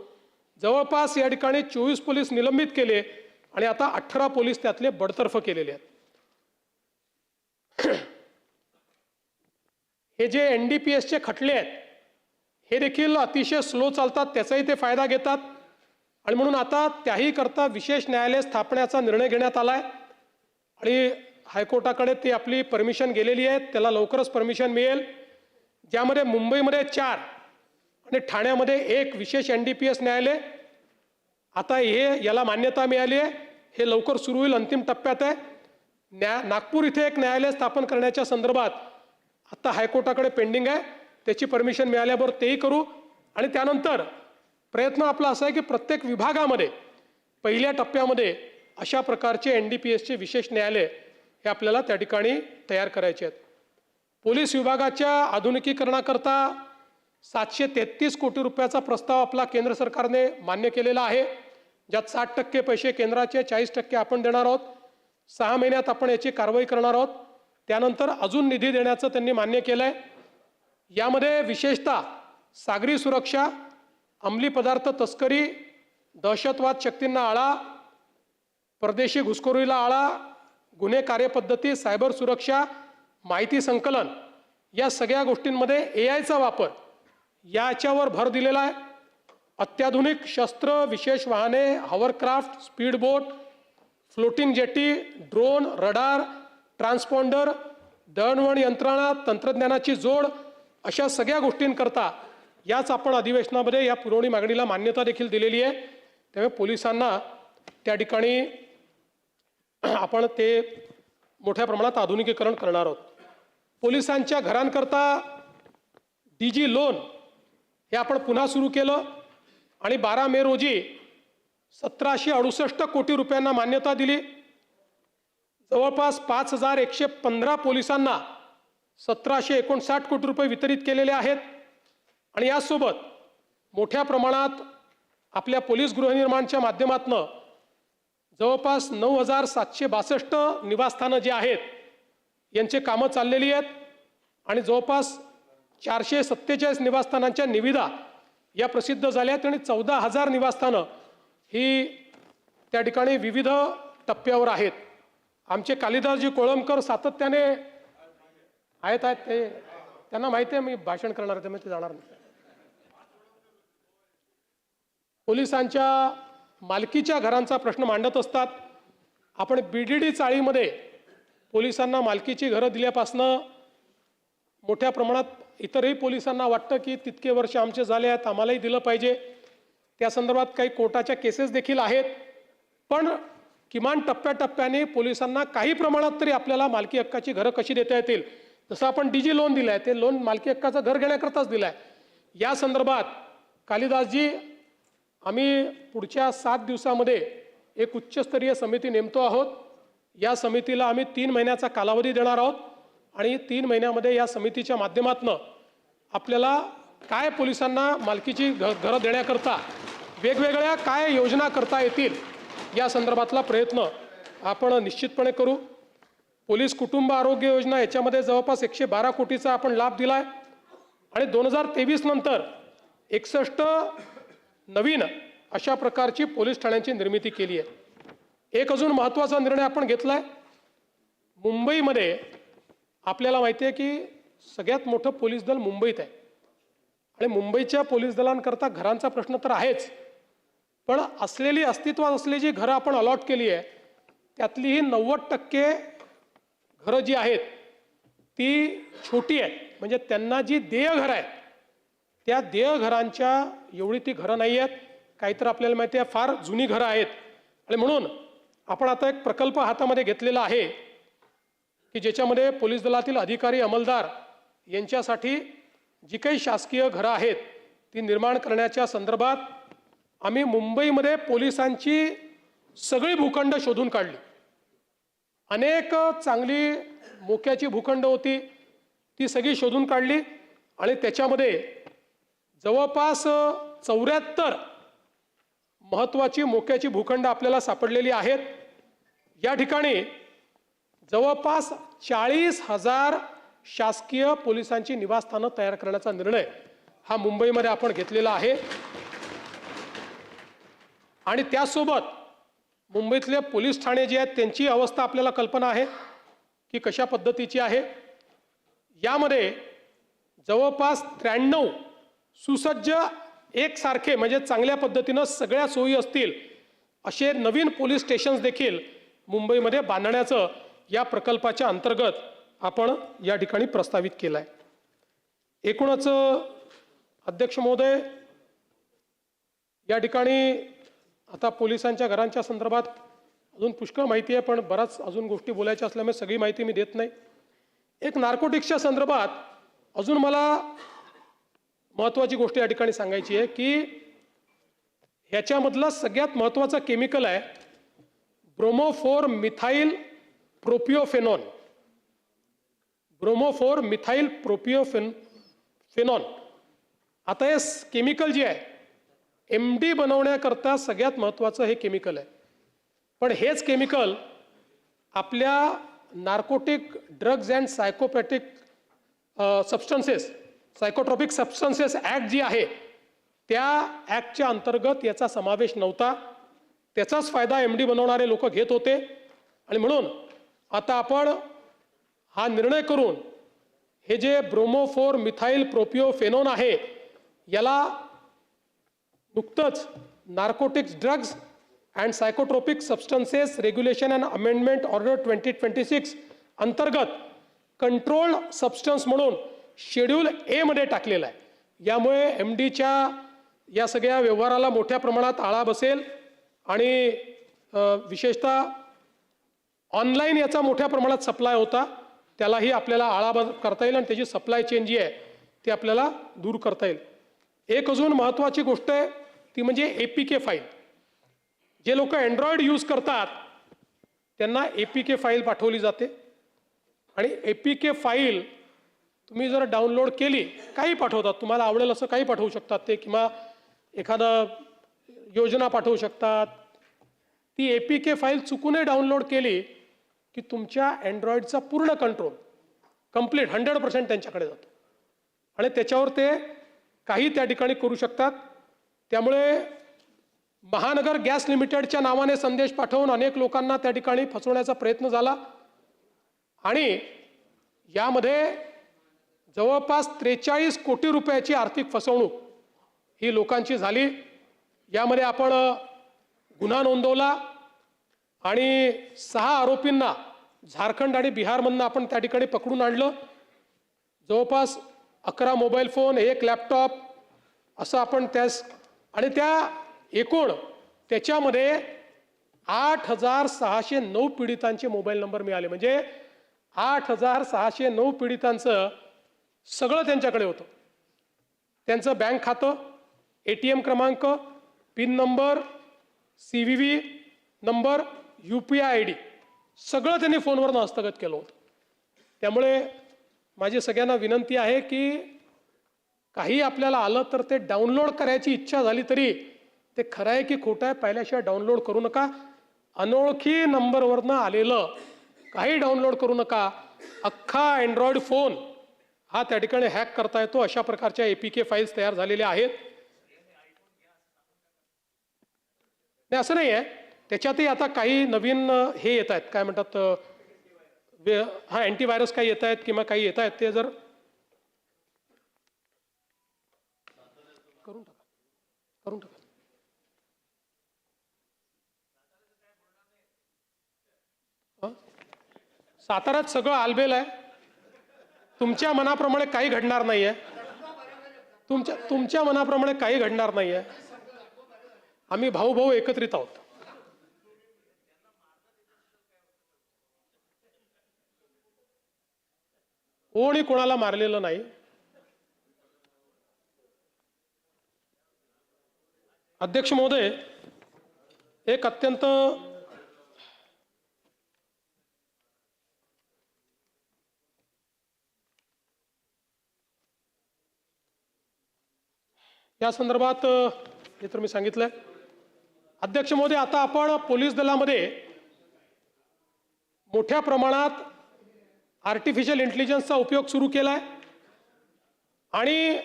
जवळपास या ठिकाणी 24 पोलीस निलंबित केले आणि आता 18 पोलीस त्यातले बडतर्फ केलेले आहेत। हे जे NDPSचे खटले आहेत हे देखील अतिशय स्लो चालतात, त्याचाही ते फायदा घेतात आणि म्हणून आता त्याही करता विशेष न्यायालय स्थापण्याचा निर्णय घेण्यात आला आहे आणि हायकोर्टाकडे ती आपली परमिशन गेलेली आहे, त्याला लवकरच परमिशन मिळेल, ज्यामध्ये मुंबईमध्ये 4 आणि ठाण्यामध्ये एक विशेष NDPS न्यायालय, आता याला मान्यता मिळाली आहे, हे लवकर सुरू होईल, अंतिम टप्प्यात आहे. नागपूर इथे एक न्यायालय स्थापन करण्याच्या संदर्भात आता हायकोर्टाकडे पेंडिंग आहे, त्याची परमिशन मिळाल्याबरोबर तेही करू. आणि त्यानंतर प्रयत्न आपला असा आहे की प्रत्येक विभागामध्ये पहिल्या टप्प्यामध्ये अशा प्रकारचे NDPSचे विशेष न्यायालय हे आपल्याला त्या ठिकाणी तयार करायचे आहेत. पोलीस विभागाच्या आधुनिकीकरणाकरता 733 कोटी रुपयाचा प्रस्ताव आपला केंद्र सरकारने मान्य केलेला आहे, ज्यात 60% पैसे केंद्राचे, 40% आपण देणार आहोत. 6 महिन्यात आपण याची कारवाई करणार आहोत. त्यानंतर अजून निधी देण्याचं त्यांनी मान्य केलं आहे. यामध्ये विशेषतः सागरी सुरक्षा, अंमली पदार्थ तस्करी, दहशतवाद शक्तींना आळा, परदेशी घुसखोरीला आळा, गुन्हे कार्यपद्धती, सायबर सुरक्षा, माहिती संकलन, या सगळ्या गोष्टींमध्ये AIचा वापर याच्यावर भर दिलेला आहे. अत्याधुनिक शस्त्र, विशेष वाहने, hovercraft, speedboat, floating jetty, drone, radar, transponder, दळणवळण यंत्रणा, तंत्रज्ञानाची जोड, अशा सगळ्या गोष्टींकरता याच आपण अधिवेशनामध्ये या पुरवणी मागणीला मान्यता देखील दिलेली आहे. त्यामुळे पोलिसांना त्या ठिकाणी आपण ते मोठ्या प्रमाणात आधुनिकीकरण करणार आहोत. पोलिसांच्या घरांकरता DG लोन हे आपण पुन्हा सुरू केलं आणि 12 मे रोजी 1768 कोटी रुपयांना मान्यता दिली. जवळपास 5115 पोलिसांना 1759 कोटी रुपये वितरित केलेले आहेत. आणि यासोबत मोठ्या प्रमाणात आपल्या पोलीस गृहनिर्माणच्या माध्यमातून जवळपास 9762 निवासस्थानं जे आहेत यांचे कामं चाललेली आहेत आणि जवळपास 447 निवासस्थानांच्या निविदा या प्रसिद्ध झाल्या आहेत आणि 14,000 निवासस्थानं ही त्या ठिकाणी विविध टप्प्यावर आहेत. आमचे कालिदासजी कोळंबकर सातत्याने आहेत ते त्यांना माहिती आहे मी भाषण करणार आहे, त्यामुळे ते जाणार नाही. पोलिसांच्या मालकीच्या घरांचा प्रश्न मांडत असतात. आपण BDD चाळीमध्ये पोलिसांना मालकीची घरं दिल्यापासनं मोठ्या प्रमाणात इतरही पोलिसांना वाटतं की तितके वर्ष आमचे झाले आहेत, आम्हालाही दिलं पाहिजे. त्या संदर्भात काही कोर्टाच्या केसेस देखील आहेत. पण किमान टप्प्याटप्प्याने पोलिसांना काही प्रमाणात तरी आपल्याला मालकी हक्काची घरं कशी देता येतील, जसं आपण DG लोन दिलं आहे ते लोन मालकी हक्काचं घर घेण्याकरताच दिलं आहे. या संदर्भात कालिदासजी आम्ही पुढच्या 7 दिवसामध्ये एक उच्चस्तरीय समिती नेमतो आहोत. या समितीला आम्ही 3 महिन्याचा कालावधी देणार आहोत आणि 3 महिन्यामध्ये या समितीच्या माध्यमातून आपल्याला काय पोलिसांना मालकीची घरं देण्याकरता वेगवेगळ्या काय योजना करता येतील या संदर्भातला प्रयत्न आपण निश्चितपणे करू. पोलीस कुटुंब आरोग्य योजना याच्यामध्ये जवळपास 112 कोटीचा आपण लाभ दिला आहे आणि 2023 नंतर 61 नवीन अशा प्रकारची पोलीस ठाण्यांची निर्मिती केली आहे. एक अजून महत्त्वाचा निर्णय आपण घेतला आहे. मुंबईमध्ये आपल्याला माहिती आहे की सगळ्यात मोठं पोलीस दल मुंबईत आहे आणि मुंबईच्या पोलीस दलांकरता घरांचा प्रश्न तर आहेच, पण अस्तित्वात असलेली जी घरं आपण अलॉट केली आहे त्यातलीही 90% घरं जी आहेत ती छोटी आहेत. म्हणजे त्यांना जी देय घरं आहेत त्या देय घरांच्या एवढी ती घरं नाही आहेत. काहीतर आपल्याला माहिती आहे फार जुनी घरं आहेत आणि म्हणून आपण आता एक प्रकल्प हातामध्ये घेतलेला आहे की ज्याच्यामध्ये पोलीस दलातील अधिकारी अंमलदार यांच्यासाठी जी काही शासकीय घरं आहेत ती निर्माण करण्याच्या संदर्भात आम्ही मुंबईमध्ये पोलिसांची सगळी भूखंड शोधून काढली. अनेक चांगली मोक्याची भूखंड होती ती सगळी शोधून काढली आणि त्याच्यामध्ये जवळपास 74 महत्त्वाची मोक्याची भूखंड आपल्याला सापडलेली आहेत. या ठिकाणी जवळपास 40,000 शासकीय पोलिसांची निवासस्थानं तयार करण्याचा निर्णय हा मुंबईमध्ये आपण घेतलेला आहे. आणि त्यासोबत मुंबईतले पोलीस ठाणे जे आहेत त्यांची अवस्था आपल्याला कल्पना आहे की कशा पद्धतीची आहे. यामध्ये जवळपास 93 सुसज्ज एकसारखे म्हणजे चांगल्या पद्धतीनं सगळ्या सोयी असतील असे नवीन पोलीस स्टेशन्स देखील मुंबईमध्ये बांधण्याचं या प्रकल्पाच्या अंतर्गत आपण या ठिकाणी प्रस्तावित केलं आहे. एकूणच अध्यक्ष महोदय, या ठिकाणी आता पोलिसांच्या घरांच्या संदर्भात अजून पुष्कळ माहिती आहे, पण बराच अजून गोष्टी बोलायच्या असल्यामुळे सगळी माहिती मी देत नाही. एक नार्कोटिक्सच्या संदर्भात अजून मला महत्त्वाची गोष्ट या ठिकाणी सांगायची आहे की ह्याच्यामधला सगळ्यात महत्त्वाचा केमिकल आहे ब्रोमोफोर मिथाइल प्रोपिओफेनॉन. ब्रोमोफोर मिथाइल प्रोपिओफेनॉन. आता हे केमिकल जे आहे MD बनवण्याकरता सगळ्यात महत्त्वाचं हे केमिकल आहे. पण हेच केमिकल आपल्या narcotic drugs and psychopathic substances psychotropic substances act जी आहे त्या ॲक्टच्या अंतर्गत याचा समावेश नव्हता. त्याचाच फायदा MD बनवणारे लोक घेत होते आणि म्हणून आता आपण हा निर्णय करून हे जे ब्रोमोफोर मिथाइल प्रोपिओफेनॉन आहे याला नुकतंच narcotics drugs and psychotropic substances regulation and amendment order 2026 अंतर्गत कंट्रोल्ड सबस्टन्स म्हणून शेड्यूल A मध्ये टाकलेला आहे. यामुळे MDच्या या सगळ्या व्यवहाराला मोठ्या प्रमाणात आळा बसेल आणि विशेषतः ऑनलाईन याचा मोठ्या प्रमाणात सप्लाय होता त्यालाही आपल्याला आळा करता येईल आणि त्याची सप्लाय चेन जी आहे ती आपल्याला दूर करता येईल. एक अजून महत्त्वाची गोष्ट आहे ती म्हणजे APK फाईल. जे लोक अँड्रॉइड यूज करतात त्यांना APK फाईल पाठवली जाते आणि APK फाईल तुम्ही जर डाउनलोड केली काही पाठवतात तुम्हाला आवडेल असं काही पाठवू शकतात ते किंवा एखादा योजना पाठवू शकतात. ती APK फाईल चुकूनही डाउनलोड केली की तुमच्या अँड्रॉइडचा पूर्ण कंट्रोल कंप्लीट 100% त्यांच्याकडे जातो आणि त्याच्यावर ते काही त्या ठिकाणी करू शकतात. त्यामुळे महानगर गॅस लिमिटेडच्या नावाने संदेश पाठवून अनेक लोकांना त्या ठिकाणी फसवण्याचा प्रयत्न झाला आणि यामध्ये जवळपास 43 कोटी रुपयाची आर्थिक फसवणूक ही लोकांची झाली. यामध्ये आपण गुन्हा नोंदवला आणि 6 आरोपींना झारखंड आणि बिहारमधनं आपण त्या ठिकाणी पकडून आणलं. जवळपास 11 मोबाईल फोन 1 लॅपटॉप असं आपण त्यास आणि त्या एकूण त्याच्यामध्ये 8609 पीडितांचे मोबाईल नंबर मिळाले. म्हणजे 8609 पीडितांचं सगळं त्यांच्याकडे होतं. त्यांचं बँक खातं, ATM क्रमांक, pin number, CVV number, UPI ID सगळं त्यांनी फोनवरनं हस्तगत केलं होतं. त्यामुळे माझी सगळ्यांना विनंती आहे की काही आपल्याला आलं तर ते डाउनलोड करायची इच्छा झाली तरी ते खरं आहे की खोटं आहे पहिल्याशिवाय डाउनलोड करू नका. अनोळखी नंबरवरनं आलेलं काही डाउनलोड करू नका. अख्खा अँड्रॉइड फोन हा त्या ठिकाणी हॅक करता येतो. अशा प्रकारच्या APK फाईल्स तयार झालेल्या आहेत. नाही असं नाही आहे, त्याच्यातही आता काही नवीन हे येत आहेत काय म्हणतात हा अँटीव्हायरस काही येत आहेत किंवा काही येत आहेत ते जर करून टाका. साताऱ्यात सगळं आलबेल आहे. तुमच्या मनाप्रमाणे काही घडणार नाहीये. तुमच्या मनाप्रमाणे काही घडणार नाहीये. आम्ही भाऊ एकत्रित आहोत. कोणी कोणाला मारलेलं नाही. अध्यक्ष महोदय, एक अत्यंत या संदर्भात हे तर मी सांगितलंय. अध्यक्ष महोदय, आता आपण पोलीस दलामध्ये मोठ्या प्रमाणात आर्टिफिशियल इंटेलिजन्सचा उपयोग सुरू केलाय आणि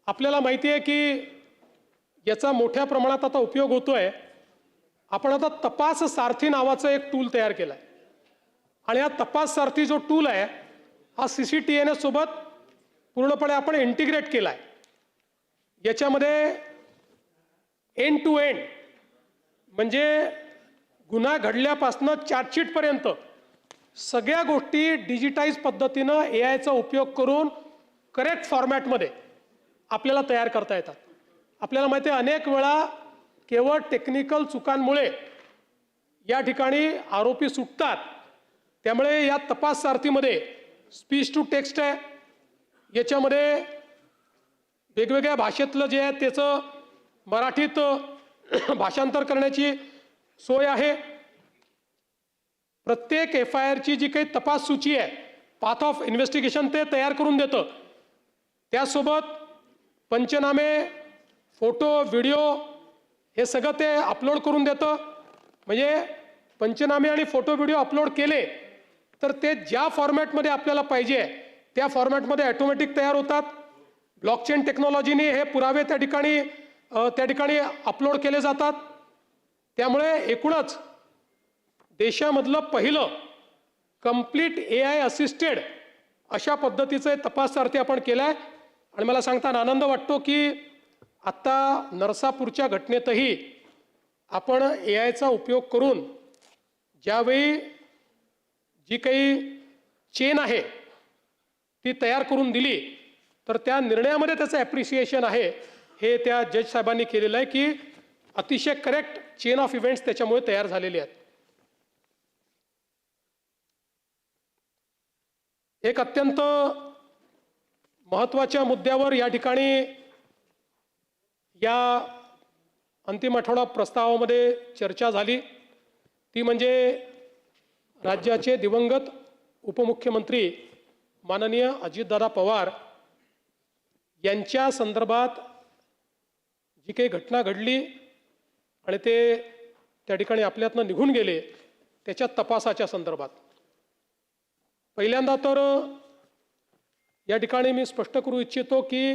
आपल्याला माहिती आहे की याचा मोठ्या प्रमाणात आता उपयोग होतोय. आपण आता तपास सारथी नावाचं एक टूल तयार केलाय आणि हा तपास सारथी जो टूल आहे हा CCTNS सोबत पूर्णपणे आपण इंटिग्रेट केलाय. याच्यामध्ये एंड टू एंड म्हणजे गुन्हा घडल्यापासून चार्जशीट पर्यंत सगळ्या गोष्टी डिजिटाइज पद्धतीनं AIचा उपयोग करून करेक्ट फॉर्मॅटमध्ये आपल्याला तयार करता येतात. आपल्याला माहिती आहे अनेक वेळा केवळ टेक्निकल चुकांमुळे या ठिकाणी आरोपी सुटतात. त्यामुळे या तपास सारथीमध्ये स्पीच टू टेक्स्ट आहे, याच्यामध्ये वेगवेगळ्या भाषेतलं जे आहे त्याचं मराठीत भाषांतर करण्याची सोय आहे. प्रत्येक FIRची जी काही तपास सूची आहे, पाथ ऑफ इन्व्हेस्टिगेशन ते तयार करून देतं. त्यासोबत पंचनामे, फोटो, व्हिडिओ हे सगळं ते अपलोड करून देतं. म्हणजे पंचनामे आणि फोटो व्हिडिओ अपलोड केले तर ते ज्या फॉर्मॅटमध्ये आपल्याला पाहिजे त्या फॉर्मॅटमध्ये ऑटोमॅटिक तयार होतात. ब्लॉकचेन टेक्नॉलॉजीने हे पुरावे त्या ठिकाणी अपलोड केले जातात. त्यामुळे एकूणच देशामधलं पहिलं कंप्लीट AI असिस्टेड अशा पद्धतीचं तपास सारथी आपण केलाय. आणि मला सांगताना आनंद वाटतो की आत्ता नरसापूरच्या घटनेतही आपण AIचा उपयोग करून ज्यावेळी जी काही चेन आहे ती तयार करून दिली तर त्या निर्णयामध्ये त्याचं ॲप्रिसिएशन आहे. हे त्या जज साहेबांनी केलेलं आहे की अतिशय करेक्ट चेन ऑफ इव्हेंट्स त्याच्यामुळे तयार झालेले आहेत. एक अत्यंत महत्त्वाच्या मुद्द्यावर या ठिकाणी या अंतिम आठवडा प्रस्तावामध्ये चर्चा झाली, ती म्हणजे राज्याचे दिवंगत उपमुख्यमंत्री माननीय अजितदादा पवार यांच्या संदर्भात जी काही घटना घडली आणि ते त्या ठिकाणी आपल्यातनं निघून गेले त्याच्या तपासाच्या संदर्भात. पहिल्यांदा तर या ठिकाणी मी स्पष्ट करू इच्छितो की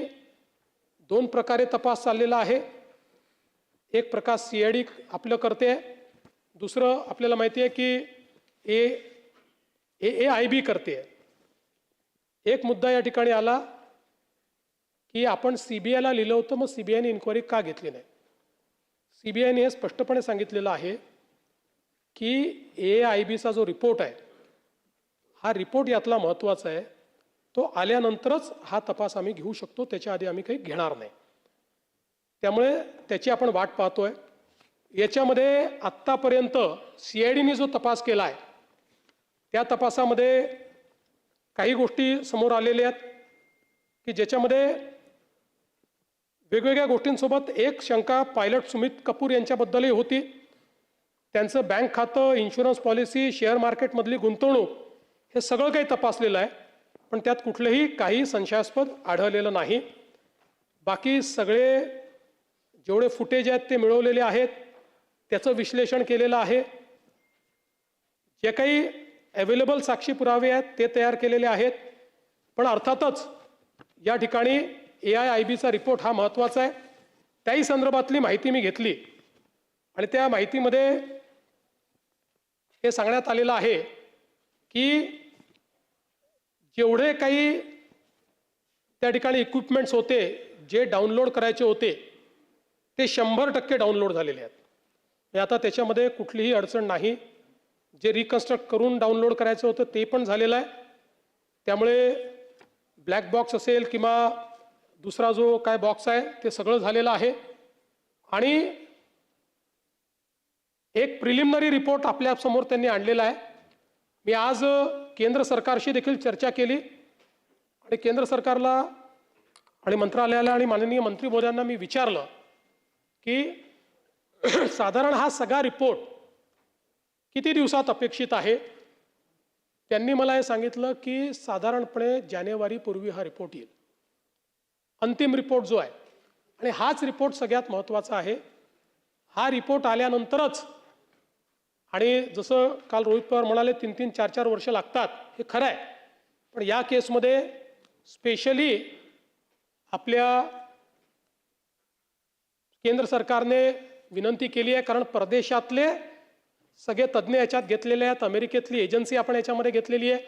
2 प्रकारे तपास चाललेला आहे. एक प्रकार CID आपलं करते, दुसरं आपल्याला माहिती आहे की AIB करते. एक मुद्दा या ठिकाणी आला की आपण CBIला लिहिलं होतं, मग CBIने इन्क्वायरी का घेतली नाही. CBIने हे स्पष्टपणे सांगितलेलं आहे की AIBचा जो रिपोर्ट आहे हा रिपोर्ट यातला महत्त्वाचा आहे. तो आल्यानंतरच हा तपास आम्ही घेऊ शकतो, त्याच्या आधी आम्ही काही घेणार नाही. त्यामुळे त्याची आपण वाट पाहतोय. याच्यामध्ये आत्तापर्यंत CIDने जो तपास केला आहे त्या तपासामध्ये काही गोष्टी समोर आलेल्या आहेत की ज्याच्यामध्ये वेगवेगळ्या गोष्टींसोबत एक शंका पायलट सुमित कपूर यांच्याबद्दलही होती. त्यांचं बँक खातं, इन्शुरन्स पॉलिसी, शेअर मार्केटमधली गुंतवणूक हे सगळं काही तपासलेलं आहे, पण त्यात कुठलंही काही संशयास्पद आढळलेलं नाही. बाकी सगळे जेवढे फुटेज आहेत ते मिळवलेले आहेत, त्याचं विश्लेषण केलेलं आहे. जे काही अवेलेबल साक्षी पुरावे आहेत ते तयार केलेले आहेत. पण अर्थातच या ठिकाणी AIIBचा रिपोर्ट हा महत्त्वाचा आहे. त्याही संदर्भातली माहिती मी घेतली आणि त्या माहितीमध्ये हे सांगण्यात आलेलं आहे की जेवढे काही त्या ठिकाणी इक्विपमेंट्स होते जे डाउनलोड करायचे होते ते 100% डाउनलोड झालेले आहेत. आता त्याच्यामध्ये कुठलीही अडचण नाही. जे रिकन्स्ट्रक्ट करून डाउनलोड करायचं होतं ते पण झालेलं आहे. त्यामुळे ब्लॅक बॉक्स असेल किंवा दुसरा जो काय बॉक्स आहे ते सगळं झालेलं आहे. आणि एक प्रिलिमिनरी रिपोर्ट आपल्यासमोर त्यांनी आणलेला आहे. मी आज केंद्र सरकारशी देखील चर्चा केली आणि केंद्र सरकारला आणि मंत्रालयाला आणि माननीय मंत्री महोदयांना मी विचारलं की साधारण हा सगळा रिपोर्ट किती दिवसात अपेक्षित आहे. त्यांनी मला हे सांगितलं की साधारणपणे जानेवारीपूर्वी हा रिपोर्ट येईल, अंतिम रिपोर्ट जो आहे. आणि हाच रिपोर्ट सगळ्यात महत्त्वाचा आहे. हा रिपोर्ट आल्यानंतरच, आणि जसं काल रोहित पवार म्हणाले 3-3, 4-4 वर्ष लागतात, हे खरं आहे. पण या केसमध्ये स्पेशली आपल्या केंद्र सरकारने विनंती केली आहे, कारण परदेशातले सगळे तज्ज्ञ याच्यात घेतलेले आहेत, अमेरिकेतली एजन्सी आपण याच्यामध्ये घेतलेली आहे,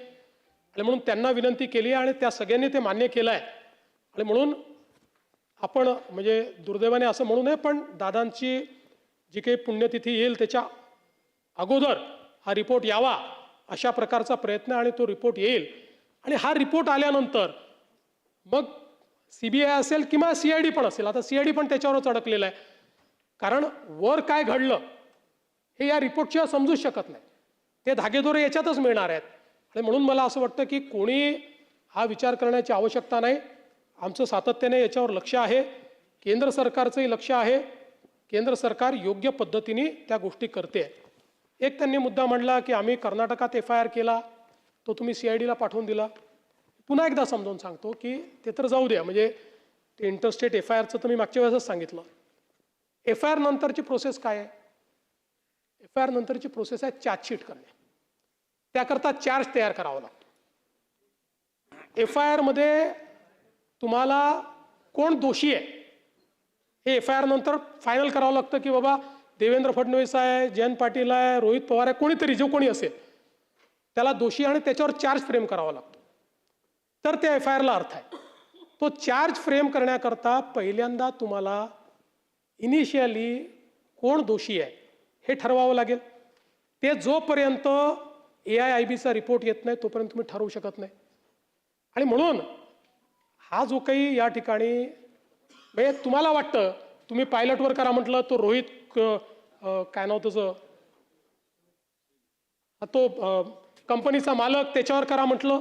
आणि म्हणून त्यांना विनंती केली आहे आणि त्या सगळ्यांनी ते मान्य केलं आहे. आणि म्हणून आपण म्हणजे दुर्दैवाने असं म्हणू नये, पण दादांची जी काही पुण्यतिथी येईल त्याच्या अगोदर हा रिपोर्ट यावा अशा प्रकारचा प्रयत्न, आणि तो रिपोर्ट येईल. आणि हा रिपोर्ट आल्यानंतर मग CBI असेल किंवा CID पण असेल. आता CID पण त्याच्यावरच अडकलेलं आहे, कारण वर काय घडलं हे या रिपोर्टशिवाय समजूच शकत नाही. ते धागेदोरे याच्यातच मिळणार आहेत. आणि म्हणून मला असं वाटतं की कोणी हा विचार करण्याची आवश्यकता नाही. आमचं सातत्याने याच्यावर लक्ष आहे, केंद्र सरकारचंही लक्ष आहे. केंद्र सरकार योग्य पद्धतीने त्या गोष्टी करते. एक त्यांनी मुद्दा मांडला की आम्ही कर्नाटकात FIR केला, तो तुम्ही CIDला पाठवून दिला. पुन्हा एकदा समजावून सांगतो की ते तर जाऊ द्या, म्हणजे ते इंटरस्टेट FIRचं तर मी मागच्या वेळेसच सांगितलं. FIR नंतरची प्रोसेस काय आहे? FIR नंतरची प्रोसेस आहे चार्जशीट करणे. त्याकरता चार्ज तयार करावा लागतो. FIR मध्ये तुम्हाला कोण दोषी आहे हे FIR नंतर फायनल करावं लागतं की बाबा देवेंद्र फडणवीस आहे, जयंत पाटील आहे, रोहित पवार आहे, कोणीतरी जो कोणी असेल त्याला दोषी आणि त्याच्यावर चार्ज फ्रेम करावा लागतो. तर त्या FIRला अर्थ आहे. तो चार्ज फ्रेम करण्याकरता पहिल्यांदा तुम्हाला इनिशियली कोण दोषी आहे हे ठरवावं लागेल. ते जोपर्यंत AIIBचा रिपोर्ट येत नाही तोपर्यंत तुम्ही ठरवू शकत नाही. आणि म्हणून हा जो काही या ठिकाणी म्हणजे तुम्हाला वाटतं तुम्ही पायलटवर करा म्हटलं, तो रोहित काय नाव त्याचं, तो कंपनीचा मालक त्याच्यावर करा म्हटलं,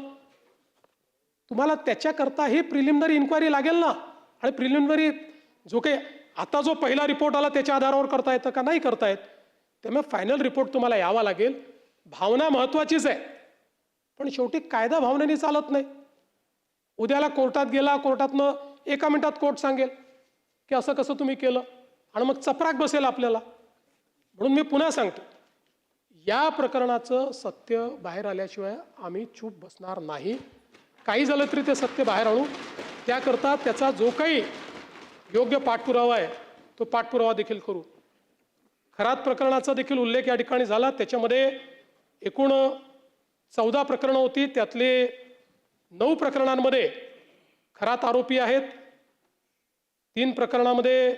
तुम्हाला त्याच्याकरता ही प्रिलिमिनरी इन्क्वायरी लागेल ना. आणि प्रिलिमिनरी जो काही आता जो पहिला रिपोर्ट आला त्याच्या आधारावर करता येतं का? नाही करता येत. त्यामुळे फायनल रिपोर्ट तुम्हाला यावा लागेल. भावना महत्त्वाचीच आहे, पण शेवटी कायदा भावनेने चालत नाही. उद्याला कोर्टात गेला, कोर्टातनं 1 मिनिटात कोर्ट सांगेल की असं कसं तुम्ही केलं, आणि मग चपराक बसेल आपल्याला. म्हणून मी पुन्हा सांगतो, या प्रकरणाचं सत्य बाहेर आल्याशिवाय आम्ही चूप बसणार नाही. काही झालं तरी ते सत्य बाहेर आणू. त्याकरता त्याचा जो काही योग्य पाठपुरावा आहे तो पाठपुरावा देखील करू. खरात प्रकरणाचा देखील उल्लेख या ठिकाणी झाला. त्याच्यामध्ये एकूण 14 प्रकरणं होती. त्यातले 9 प्रकरणांमध्ये खरात आरोपी आहेत. 3 प्रकरणामध्ये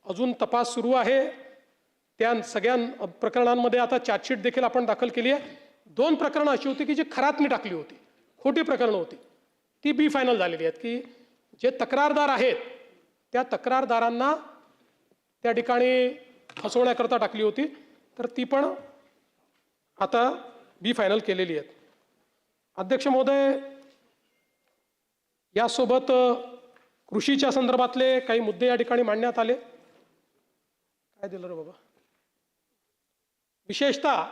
अजून तपास सुरू आहे. त्या सगळ्या प्रकरणांमध्ये आता चार्जशीट देखील आपण दाखल केली आहे. 2 प्रकरणं अशी होती की जी खरातनी टाकली होती, खोटी प्रकरणं होती, ती बी फायनल झालेली आहेत. की जे तक्रारदार आहेत त्या तक्रारदारांना त्या ठिकाणी फसवण्याकरता टाकली होती, तर ती पण आता बी फायनल केलेली आहेत. अध्यक्ष महोदय, यासोबत कृषीच्या संदर्भातले काही मुद्दे या ठिकाणी मांडण्यात आले. काय दिलं रे बाबा? विशेषतः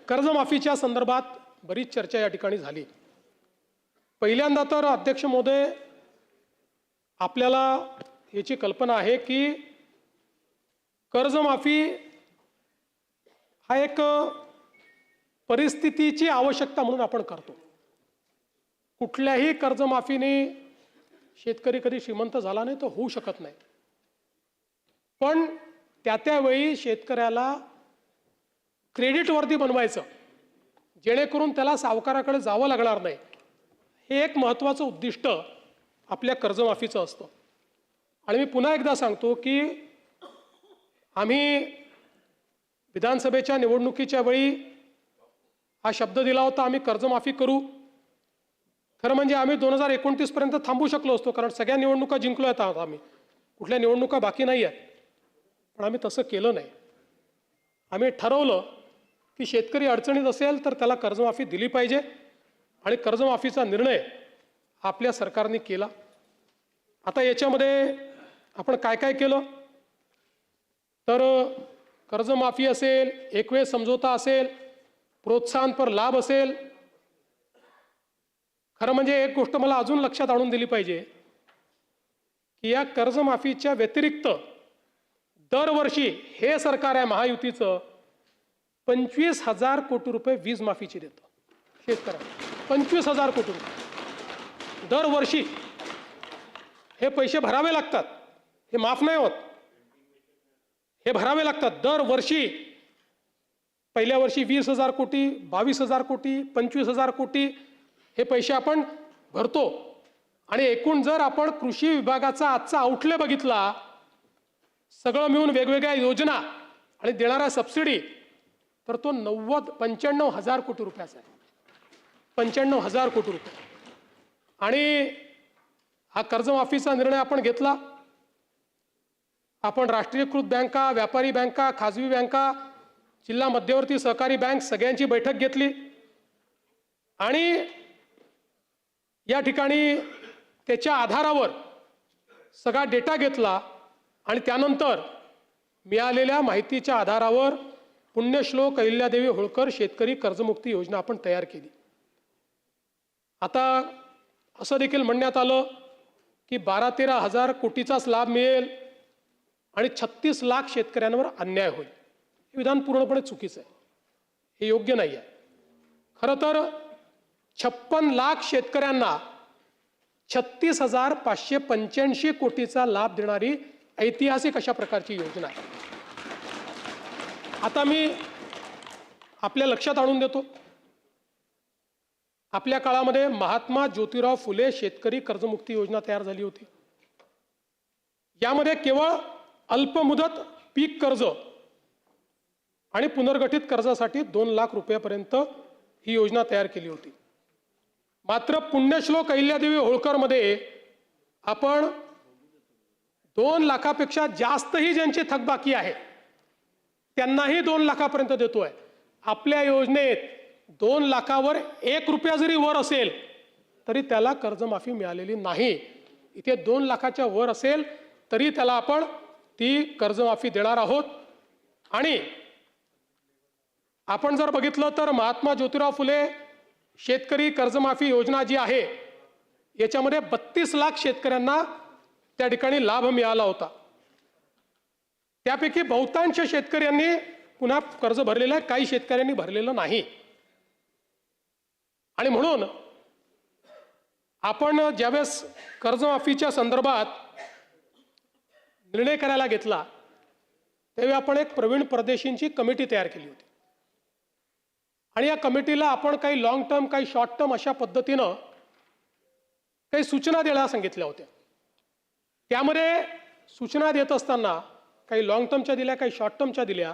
कर्जमाफीच्या संदर्भात बरीच चर्चा या ठिकाणी झाली. पहिल्यांदा तर अध्यक्ष महोदय, आपल्याला याची कल्पना आहे की कर्जमाफी हा एक परिस्थितीची आवश्यकता म्हणून आपण करतो. कुठल्याही कर्जमाफीने शेतकरी कधी श्रीमंत झाला नाही, तो होऊ शकत नाही. पण त्यावेळी शेतकऱ्याला क्रेडिटवर्दी बनवायचं, जेणेकरून त्याला सावकाराकडे जावं लागणार नाही, हे एक महत्त्वाचं उद्दिष्ट आपल्या कर्जमाफीचं असतं. आणि मी पुन्हा एकदा सांगतो की आम्ही विधानसभेच्या निवडणुकीच्या वेळी हा शब्द दिला होता, आम्ही कर्जमाफी करू. खरं म्हणजे आम्ही 2029 पर्यंत थांबू शकलो असतो, कारण सगळ्या निवडणुका जिंकलो आहेत आम्ही, कुठल्या निवडणुका बाकी नाही आहेत. पण आम्ही तसं केलं नाही. आम्ही ठरवलं की शेतकरी अडचणीत असेल तर त्याला कर्जमाफी दिली पाहिजे, आणि कर्जमाफीचा निर्णय आपल्या सरकारने केला. आता याच्यामध्ये आपण काय काय केलं तर कर्जमाफी असेल, एकवेळ समझोता असेल, प्रोत्साहनपर लाभ असेल. खरं म्हणजे एक गोष्ट मला अजून लक्षात आणून दिली पाहिजे की या कर्जमाफीच्या व्यतिरिक्त दरवर्षी हे सरकार आहे महायुतीचं 25,000 कोटी रुपये वीज माफीची देतं शेतकऱ्यांना. 25,000 कोटी रुपये दरवर्षी. हे पैसे भरावे लागतात, हे माफ नाही होत, हे भरावे लागतात दरवर्षी. पहिल्या वर्षी 20,000 कोटी, 22,000 कोटी, 25,000 कोटी हे पैसे आपण भरतो. आणि एकूण जर आपण कृषी विभागाचा आजचा आउटले बघितला, सगळं मिळून वेगवेगळ्या योजना आणि देणाऱ्या सबसिडी, तर तो 95,000 कोटी रुपयाचा आहे. 95,000 कोटी रुपये. आणि हा कर्जमाफीचा निर्णय आपण घेतला. आपण राष्ट्रीयकृत बँका, व्यापारी बँका, खाजगी बँका, जिल्हा मध्यवर्ती सहकारी बँक सगळ्यांची बैठक घेतली आणि या ठिकाणी त्याच्या आधारावर सगळा डेटा घेतला आणि त्यानंतर मिळालेल्या माहितीच्या आधारावर पुण्यश्लोक अहिल्यादेवी होळकर शेतकरी कर्जमुक्ती योजना आपण तयार केली. आता असं देखील म्हणण्यात आलं की 12-13 हजार कोटीचाच लाभ मिळेल आणि 36 लाख शेतकऱ्यांवर अन्याय होईल. हे विधान पूर्णपणे चुकीचं आहे. हे योग्य नाही आहे. खरं तर 56 लाख शेतकऱ्यांना 36,585 कोटीचा लाभ देणारी ऐतिहासिक अशा प्रकारची योजना आहे. आता मी आपल्या लक्षात आणून देतो, आपल्या काळामध्ये महात्मा ज्योतिराव फुले शेतकरी कर्जमुक्ती योजना तयार झाली होती. यामध्ये केवळ अल्पमुदत पीक कर्ज आणि पुनर्गठित कर्जासाठी 2 लाख रुपयापर्यंत ही योजना तयार केली होती. मात्र पुण्यश्लोक अहिल्यादेवी होळकरमध्ये आपण 2 लाखापेक्षा जास्तही ज्यांची थकबाकी आहे त्यांनाही 2 लाखापर्यंत देतोय. आपल्या योजनेत 2 लाखावर 1 रुपया जरी वर असेल तरी त्याला कर्जमाफी मिळालेली नाही. इथे 2 लाखाच्या वर असेल तरी त्याला आपण ती कर्जमाफी देणार आहोत. आणि आपण जर बघितलं तर महात्मा ज्योतिराव फुले शेतकरी कर्जमाफी योजना जी आहे याच्यामध्ये 32 लाख शेतकऱ्यांना त्या ठिकाणी लाभ मिळाला होता. त्यापैकी बहुतांश शेतकऱ्यांनी पुन्हा कर्ज भरलेलं आहे, काही शेतकऱ्यांनी भरलेलं नाही. आणि म्हणून आपण ज्यावेळेस कर्जमाफीच्या संदर्भात निर्णय करायला घेतला त्यावेळी आपण एक प्रवीण परदेशींची कमिटी तयार केली होती आणि या कमिटीला आपण काही लॉंग टर्म काही शॉर्ट टर्म अशा पद्धतीनं काही सूचना द्यायला सांगितल्या होत्या. त्यामध्ये सूचना देत असताना काही लॉंग टर्मच्या दिल्या, काही शॉर्ट टर्मच्या दिल्या,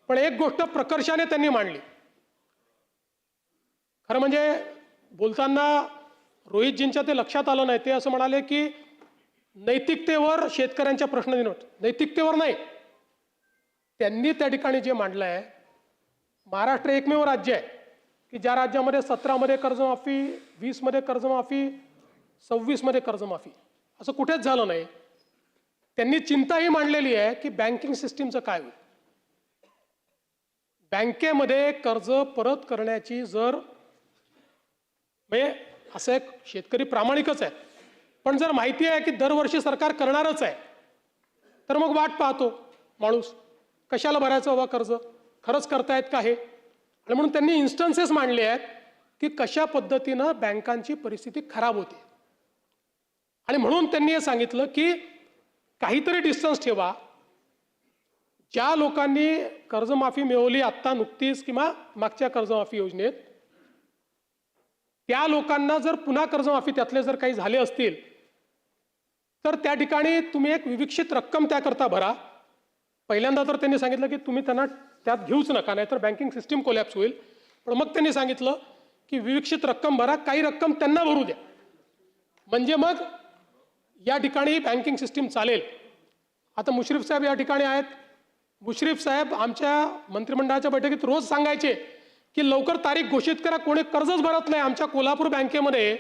पण एक गोष्ट प्रकर्षाने त्यांनी मांडली. खरं म्हणजे बोलताना रोहितजींच्या ते लक्षात आलं नाही. ते असं म्हणाले की नैतिकतेवर शेतकऱ्यांच्या प्रश्न देणं. नैतिकतेवर नाही, त्यांनी त्या ठिकाणी जे मांडलं आहे, महाराष्ट्र एकमेव राज्य आहे की ज्या राज्यामध्ये 17 मध्ये कर्जमाफी, 20 मध्ये कर्जमाफी, 26 मध्ये कर्जमाफी असं कुठेच झालं नाही. त्यांनी चिंता ही मांडलेली आहे की बँकिंग सिस्टीमचं काय होईल. बँकेमध्ये कर्ज परत करण्याची जर म्हणजे असं एक शेतकरी प्रामाणिकच आहे, पण जर माहिती आहे की दरवर्षी सरकार करणारच आहे तर मग वाट पाहतो माणूस, कशाला भरायचं बाबा कर्ज, खरंच करतायत का हे. आणि म्हणून त्यांनी इन्स्टन्सेस मांडले आहेत की कशा पद्धतीनं बँकांची परिस्थिती खराब होते. आणि म्हणून त्यांनी हे सांगितलं की काहीतरी डिस्टन्स ठेवा. ज्या लोकांनी कर्जमाफी मिळवली आत्ता नुकतीच किंवा मागच्या कर्जमाफी योजनेत, त्या लोकांना जर पुन्हा कर्जमाफी त्यातले जर काही झाले असतील तर त्या ठिकाणी तुम्ही एक विविक्षित रक्कम त्याकरता भरा. पहिल्यांदा तर त्यांनी सांगितलं की तुम्ही त्यांना त्यात घेऊच नका, नाहीतर बँकिंग सिस्टीम कोलॅप्स होईल. पण मग त्यांनी सांगितलं की विविक्षित रक्कम भरा, काही रक्कम त्यांना भरू द्या, म्हणजे मग या ठिकाणी बँकिंग सिस्टीम चालेल. आता मुश्रीफ साहेब या ठिकाणी आहेत. मुश्रीफ साहेब आमच्या मंत्रिमंडळाच्या बैठकीत रोज सांगायचे की लवकर तारीख घोषित करा, कोणी कर्जच भरत नाही. आमच्या कोल्हापूर बँकेमध्ये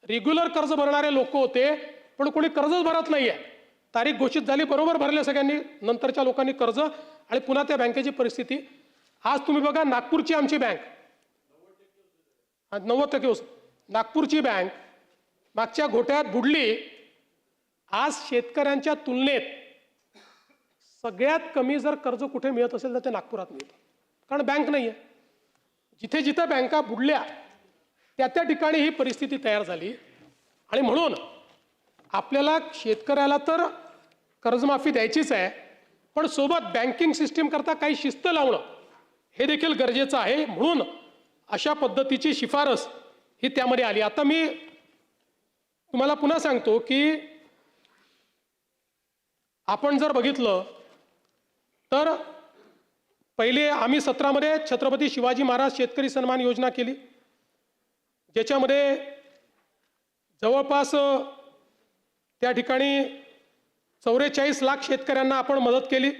रेग्युलर कर्ज भरणारे लोक होते पण कोणी कर्जच भरत नाहीये. तारीख घोषित झाली, बरोबर भरले सगळ्यांनी, नंतरच्या लोकांनी कर्ज, आणि पुन्हा त्या बँकेची परिस्थिती. आज तुम्ही बघा नागपूरची आमची बँक 90% नागपूरची बँक मागच्या घोट्यात बुडली. आज शेतकऱ्यांच्या तुलनेत सगळ्यात कमी जर कर्ज कुठे मिळत असेल तर ते नागपुरात मिळतं, कारण बँक नाही आहे. जिथे जिथे बँका बुडल्या त्या त्या ठिकाणी ही परिस्थिती तयार झाली. आणि म्हणून आपल्याला शेतकऱ्याला तर कर्जमाफी द्यायचीच आहे, पण सोबत बँकिंग सिस्टीम करता काही शिस्त लावणं हे देखील गरजेचं आहे. म्हणून अशा पद्धतीची शिफारस ही त्यामध्ये आली. आता मी तुम्हाला पुन्हा सांगतो की आपण जर बघितलं तर पहिले आम्ही 17 मध्ये छत्रपती शिवाजी महाराज शेतकरी सन्मान योजना केली, ज्याच्यामध्ये जवळपास त्या ठिकाणी 44 लाख शेतकऱ्यांना आपण मदत केली.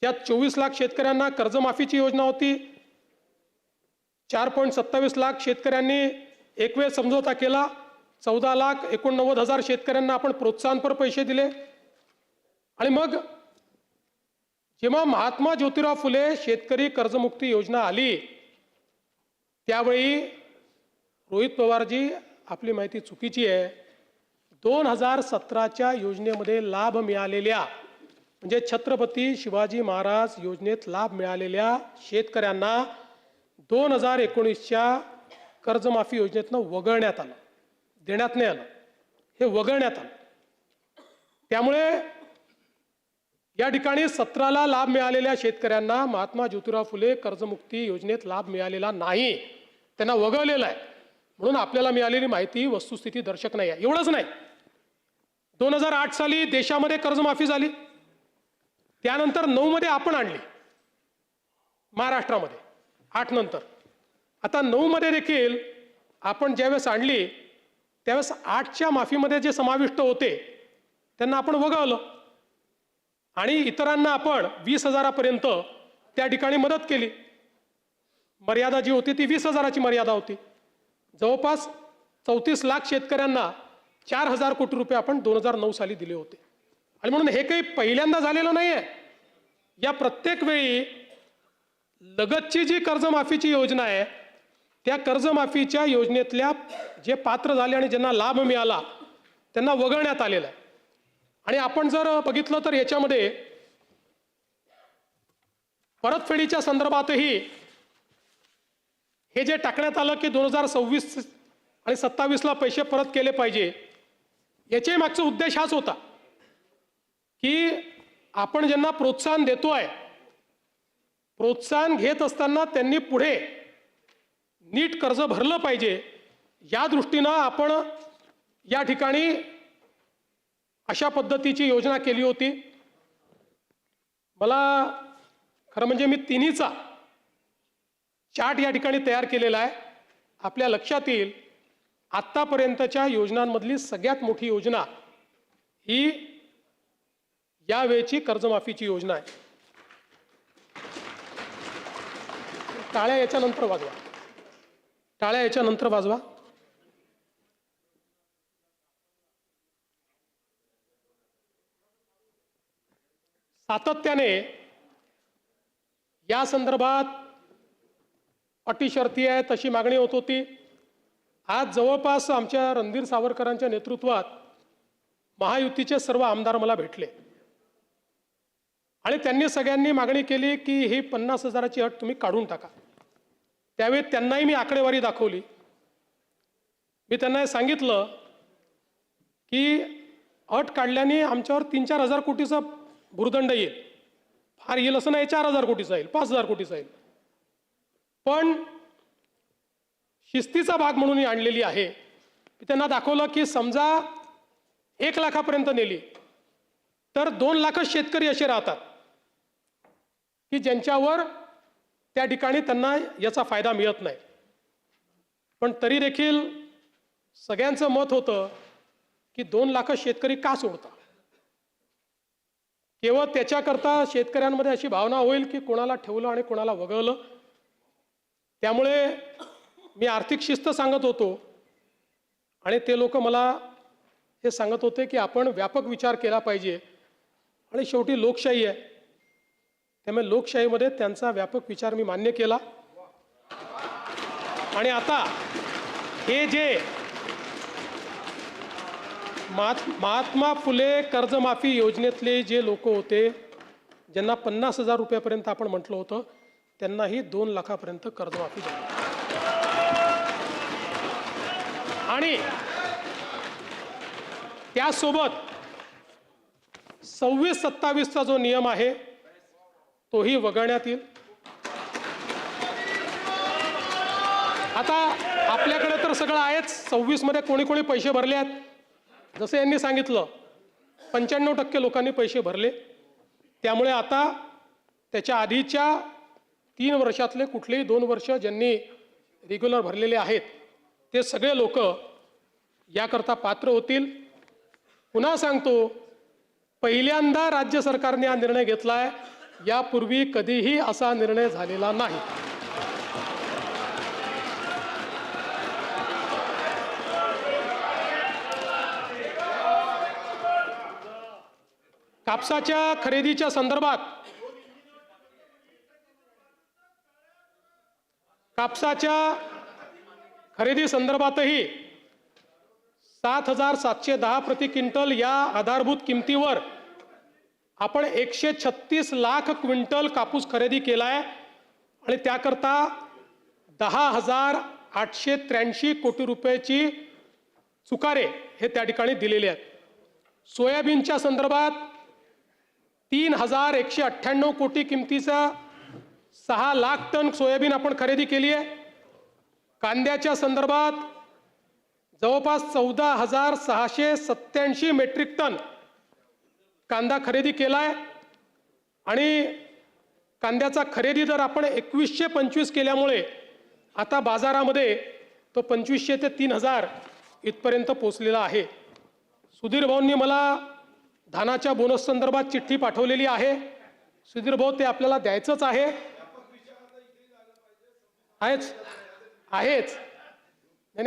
त्यात 24 लाख शेतकऱ्यांना कर्जमाफीची योजना होती. 4.27 लाख शेतकऱ्यांनी एकवेळ समझोता केला. 14,89,000 शेतकऱ्यांना आपण प्रोत्साहनपर पैसे दिले. आणि मग जेव्हा महात्मा ज्योतिराव फुले शेतकरी कर्जमुक्ती योजना आली त्यावेळी रोहित पवारजी आपली माहिती चुकीची आहे. 2017च्या योजनेमध्ये लाभ मिळालेल्या म्हणजे छत्रपती शिवाजी महाराज योजनेत लाभ मिळालेल्या शेतकऱ्यांना 2019च्या कर्जमाफी योजनेतनं वगळण्यात आलं, देण्यात नाही आलं, हे वगळण्यात आलं. त्यामुळे या ठिकाणी 17ला लाभ मिळालेल्या शेतकऱ्यांना महात्मा ज्योतिराव फुले कर्जमुक्ती योजनेत लाभ मिळालेला नाही, त्यांना वगळलेला आहे. म्हणून आपल्याला मिळालेली माहिती वस्तुस्थिती दर्शक नाही आहे. एवढंच नाही, 2008 साली देशामध्ये कर्जमाफी झाली, त्यानंतर 9 मध्ये आपण आणली महाराष्ट्रामध्ये, 8 नंतर. आता 9 मध्ये देखील आपण ज्यावेळेस आणली त्यावेळेस 8च्या माफीमध्ये जे समाविष्ट होते त्यांना आपण वगळलं आणि इतरांना आपण 20,000पर्यंत त्या ठिकाणी मदत केली. मर्यादा जी होती ती 20,000ची मर्यादा होती. जवळपास 34 लाख शेतकऱ्यांना 4,000 कोटी रुपये आपण 2009 साली दिले होते. आणि म्हणून हे काही पहिल्यांदा झालेलं नाही आहे. या प्रत्येक वेळी लगतची जी कर्जमाफीची योजना आहे त्या कर्जमाफीच्या योजनेतल्या जे पात्र झाले आणि ज्यांना लाभ मिळाला त्यांना वगळण्यात आलेलं आहे. आणि आपण जर बघितलं तर याच्यामध्ये परतफेडीच्या संदर्भातही हे जे टाकण्यात आलं की 2026 आणि 27ला पैसे परत केले पाहिजे, याच्या मागचा उद्देश हाच होता की आपण ज्यांना प्रोत्साहन देतोय, प्रोत्साहन घेत असताना त्यांनी पुढे नीट कर्ज भरलं पाहिजे, या दृष्टीनं आपण या ठिकाणी अशा पद्धतीची योजना केली होती. मला खरं म्हणजे मी तिन्हीचा चार्ट या ठिकाणी तयार केलेला आहे. आपल्या लक्षात येईल आत्तापर्यंतच्या योजनांमधली सगळ्यात मोठी योजना ही यावेळची कर्जमाफीची योजना आहे. टाळ्या याच्यानंतर वाजवा, टाळ्या याच्यानंतर वाजवा. सातत्याने या संदर्भात अटी शर्ती आहे तशी मागणी होत होती. आज जवळपास आमच्या रणधीर सावरकरांच्या नेतृत्वात महायुतीचे सर्व आमदार मला भेटले आणि त्यांनी सगळ्यांनी मागणी केली की ही 50,000ची अट तुम्ही काढून टाका. त्यावेळी त्यांनाही मी आकडेवारी दाखवली. मी त्यांना सांगितलं की अट काढल्याने आमच्यावर 3-4 हजार कोटीचा भुर्दंड येईल. फार येईल असं नाही, 4,000 कोटीचा येईल, 5,000 कोटीचा येईल. पण शिस्तीचा भाग म्हणून ही आणलेली आहे. मी त्यांना दाखवलं की समजा 1 लाखापर्यंत नेली तर 2 लाखच शेतकरी असे राहतात की ज्यांच्यावर त्या ठिकाणी त्यांना याचा फायदा मिळत नाही. पण तरी देखील सगळ्यांचं मत होतं की 2 लाखच शेतकरी का सोडतात. केवळ त्याच्याकरता शेतकऱ्यांमध्ये अशी भावना होईल की कोणाला ठेवलं आणि कोणाला वगळलं. त्यामुळे मी आर्थिक शिस्त सांगत होतो आणि ते लोक मला हे सांगत होते की आपण व्यापक विचार केला पाहिजे आणि शेवटी लोकशाही आहे, त्यामुळे लोकशाहीमध्ये त्यांचा व्यापक विचार मी मान्य केला. आणि आता हे जे महात्मा फुले कर्जमाफी योजनेतले जे लोक होते ज्यांना 50,000 रुपयापर्यंत आपण म्हटलं होतं त्यांनाही 2 लाखापर्यंत कर्जमाफी झाली. आणि त्यासोबत 26-27चा जो नियम आहे तोही वगळण्यात येईल. आता आपल्याकडे तर सगळं आहेच. 26 मध्ये कोणी कोणी पैसे भरले आहेत जसं यांनी सांगितलं 95% लोकांनी पैसे भरले. त्यामुळे आता त्याच्या आधीच्या 3 वर्षातले कुठलेही 2 वर्ष ज्यांनी रेग्युलर भरलेले आहेत ते सगळे लोक याकरता पात्र होतील. पुन्हा सांगतो, पहिल्यांदा राज्य सरकारने हा निर्णय घेतलाय, यापूर्वी कधीही असा निर्णय झालेला नाही. कापसाच्या खरेदीच्या संदर्भात खरेदी संदर्भातही 7,710 प्रति क्विंटल या आधारभूत किमतीवर आपण 136 लाख क्विंटल कापूस खरेदी केलाय आणि त्याकरता 10,883 कोटी रुपयाची चुकारे हे त्या ठिकाणी दिलेले आहेत. सोयाबीनच्या संदर्भात 3,198 कोटी किमतीचा 6 लाख टन सोयाबीन आपण खरेदी केली आहे. कांद्याच्या संदर्भात जवळपास 14,687 मेट्रिक टन कांदा खरेदी केलाय आणि कांद्याचा खरेदी दर आपण 2125 केल्यामुळे आता बाजारामध्ये तो 2500 ते 3000 इथपर्यंत पोहोचलेला आहे. सुधीर भाऊंनी मला धानाच्या बोनस संदर्भात चिठ्ठी पाठवलेली आहे. सुधीर भाऊ, ते आपल्याला द्यायचंच आहे.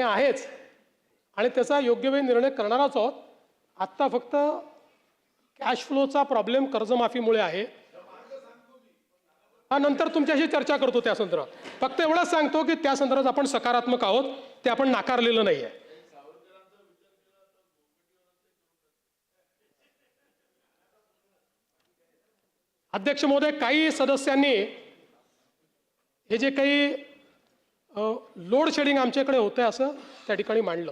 आहेच आणि त्याचा योग्य वेळी निर्णय करणारच आहोत. आत्ता फक्त कॅश फ्लोचा प्रॉब्लेम कर्जमाफीमुळे आहे. हा, नंतर तुमच्याशी चर्चा करतो त्या संदर्भात. फक्त एवढंच सांगतो की त्या संदर्भात आपण सकारात्मक आहोत, ते आपण नाकारलेलं नाही आहे. अध्यक्ष महोदय, काही सदस्यांनी हे जे काही लोड शेडिंग आमच्याकडे होतंय असं त्या ठिकाणी मांडलं.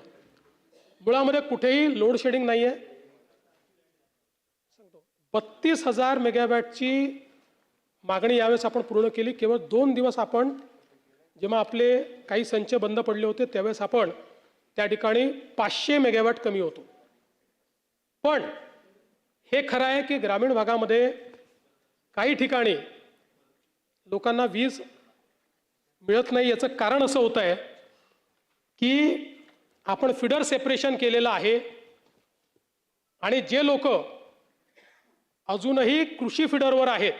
मुळामध्ये कुठेही लोड शेडिंग नाही आहे. 32,000 मेगावॅटची मागणी यावेळेस आपण पूर्ण केली. केवळ 2 दिवस आपण, जेव्हा आपले काही संच बंद पडले होते त्यावेळेस आपण त्या ठिकाणी 500 मेगावॅट कमी होतो. पण हे खरं आहे की ग्रामीण भागामध्ये काही ठिकाणी लोकांना वीज मिळत नाही. याचं कारण असं होत आहे की आपण फिडर सेपरेशन केलेलं आहे आणि जे लोक अजूनही कृषी फिडरवर आहेत,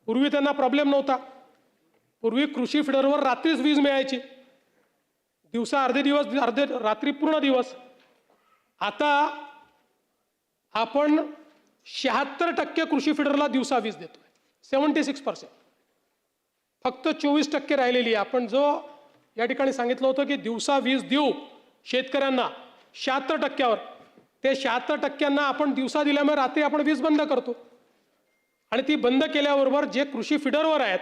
पूर्वी त्यांना प्रॉब्लेम नव्हता. पूर्वी कृषी फिडरवर रात्रीच वीज मिळायची, दिवसा अर्धे दिवस, अर्धे रात्री पूर्ण दिवस. आता आपण 76% कृषी फिडरला दिवसा वीज देतोय, 76%. फक्त 24% राहिलेली. आपण जो या ठिकाणी सांगितलं होतं की दिवसा वीज देऊ शेतकऱ्यांना 76%वर, ते 76%ना आपण दिवसा दिल्यामुळे रात्री आपण वीज बंद करतो. आणि ती बंद केल्याबरोबर जे कृषी फिडरवर आहेत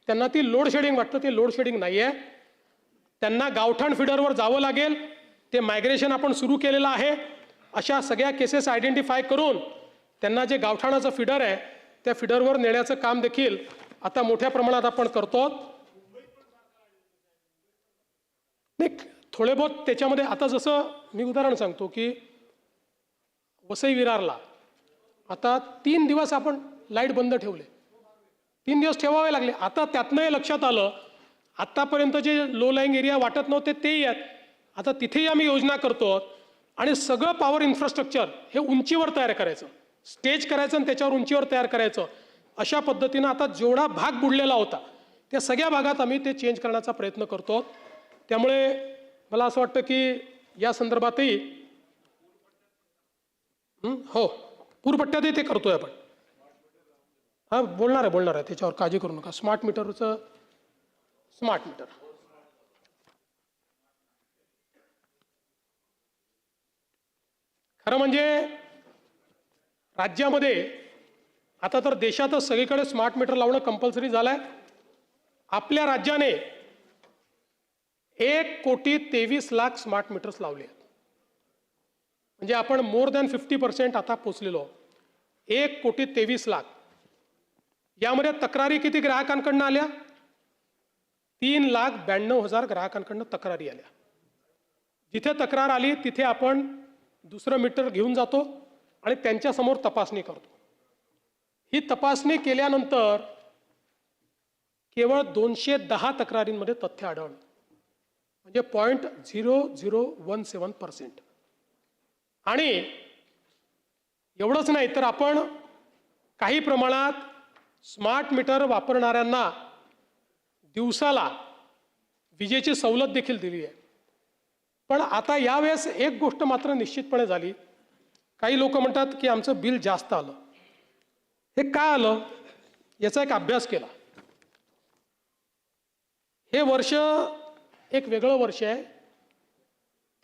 त्यांना ती लोड शेडिंग वाटतं. ते लोड शेडिंग नाही आहे. त्यांना गावठाण फिडरवर जावं लागेल. ते मायग्रेशन आपण सुरू केलेलं आहे. अशा सगळ्या केसेस आयडेंटिफाय करून त्यांना जे गावठाणाचं फिडर आहे त्या फिडरवर नेण्याचं काम देखील आता मोठ्या प्रमाणात आपण करतो. नाही, थोडे बहुत त्याच्यामध्ये आता जसं मी उदाहरण सांगतो की वसई विरारला आता 3 दिवस आपण लाईट बंद ठेवले, 3 दिवस ठेवावे लागले. आता त्यातनं लक्षात आलं, आतापर्यंत जे लो लाईंग एरिया वाटत नव्हते तेही आहेत. आता तिथेही आम्ही योजना करतो आणि सगळं पॉवर इन्फ्रास्ट्रक्चर हे उंचीवर तयार करायचं, स्टेज करायचं आणि त्याच्यावर उंचीवर तयार करायचं. अशा पद्धतीनं आता जेवढा भाग बुडलेला होता त्या सगळ्या भागात आम्ही ते चेंज करण्याचा प्रयत्न करतो. त्यामुळे मला असं वाटतं की या संदर्भातही हो, पूरपट्ट्यातही ते करतोय आपण. हा, बोलणार आहे त्याच्यावर, काळजी करू नका. स्मार्ट मीटरचं स्मार्ट मीटर खरं म्हणजे राज्यामध्ये आता तर देशातच सगळीकडे स्मार्ट मीटर लावणं कंपल्सरी झालंय. आपल्या राज्याने 1,23,00,000 स्मार्ट मीटर्स लावले आहेत. म्हणजे आपण मोर दॅन 50% आता पोचलेलो. 1,23,00,000. यामध्ये तक्रारी किती ग्राहकांकडनं आल्या? 3,92,000 ग्राहकांकडनं तक्रारी आल्या. जिथे तक्रार आली तिथे आपण दुसरं मीटर घेऊन जातो आणि त्यांच्यासमोर तपासणी करतो. ही तपासणी केल्यानंतर केवळ 210 तक्रारींमध्ये तथ्य आढळलं. म्हणजे 0.0017%. आणि एवढंच नाही तर आपण काही प्रमाणात स्मार्ट मीटर वापरणाऱ्यांना दिवसाला विजेची सवलत देखील दिली आहे. पण आता यावेळेस एक गोष्ट मात्र निश्चितपणे झाली. काही लोक म्हणतात की आमचं बिल जास्त आलं. हे का आलं याचा एक अभ्यास केला. हे वर्ष एक वेगळं वर्ष आहे.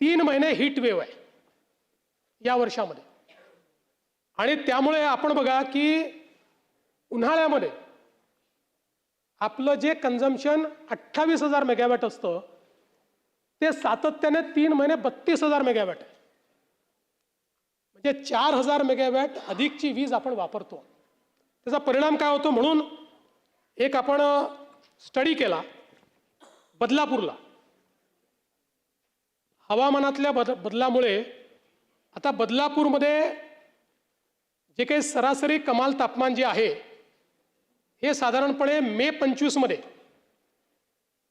3 महिने हीट वेव्ह आहे या वर्षामध्ये. आणि त्यामुळे आपण बघा की उन्हाळ्यामध्ये आपलं जे कन्झम्पशन 28,000 मेगावॅट असतं ते सातत्याने 3 महिने 32,000 मेगावॅट आहे. म्हणजे 4,000 मेगावॅट अधिकची वीज आपण वापरतो. त्याचा परिणाम काय होतो म्हणून एक आपण स्टडी केला बदलापूरला. हवामानातल्या बदलामुळे आता बदलापूरमध्ये जे काही सरासरी कमाल तापमान जे आहे हे साधारणपणे मे 25 मध्ये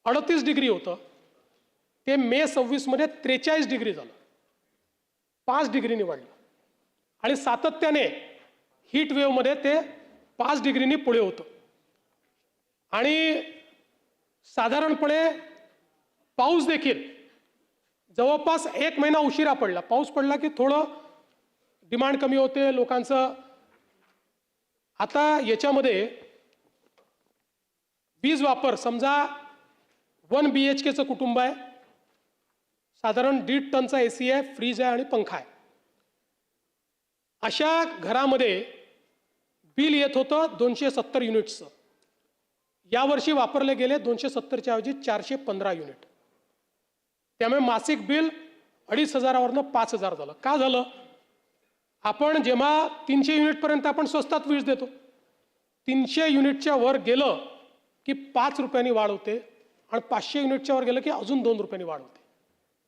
38 डिग्री होतं. ते मे 26 मध्ये 43 डिग्री झालं. 5 डिग्रीनी वाढलं. आणि सातत्याने हीट वेव्हमध्ये ते 5 डिग्रीनी पुढे होतं. आणि साधारणपणे पाऊस देखील जवळपास 1 महिना उशिरा पडला. पाऊस पडला की थोडं डिमांड कमी होते लोकांचं. आता याच्यामध्ये वीज वापर समजा 1 BHKचं कुटुंब आहे. साधारण 1.5 टनचा AC आहे, फ्रीज आहे आणि पंखा आहे. अशा घरामध्ये बिल येत होतं 270 युनिट्सचं. यावर्षी वापरले गेले 270च्या ऐवजी 415 युनिट. त्यामुळे मासिक बिल 2,500वरनं 5,000 झालं. का झालं? आपण जेव्हा 300 युनिटपर्यंत आपण स्वस्तात वीज देतो. 300 युनिटच्या वर गेलं की 5 रुपयांनी वाढ होते आणि 500 युनिटच्या वर गेलं की अजून 2 रुपयांनी वाढ होते.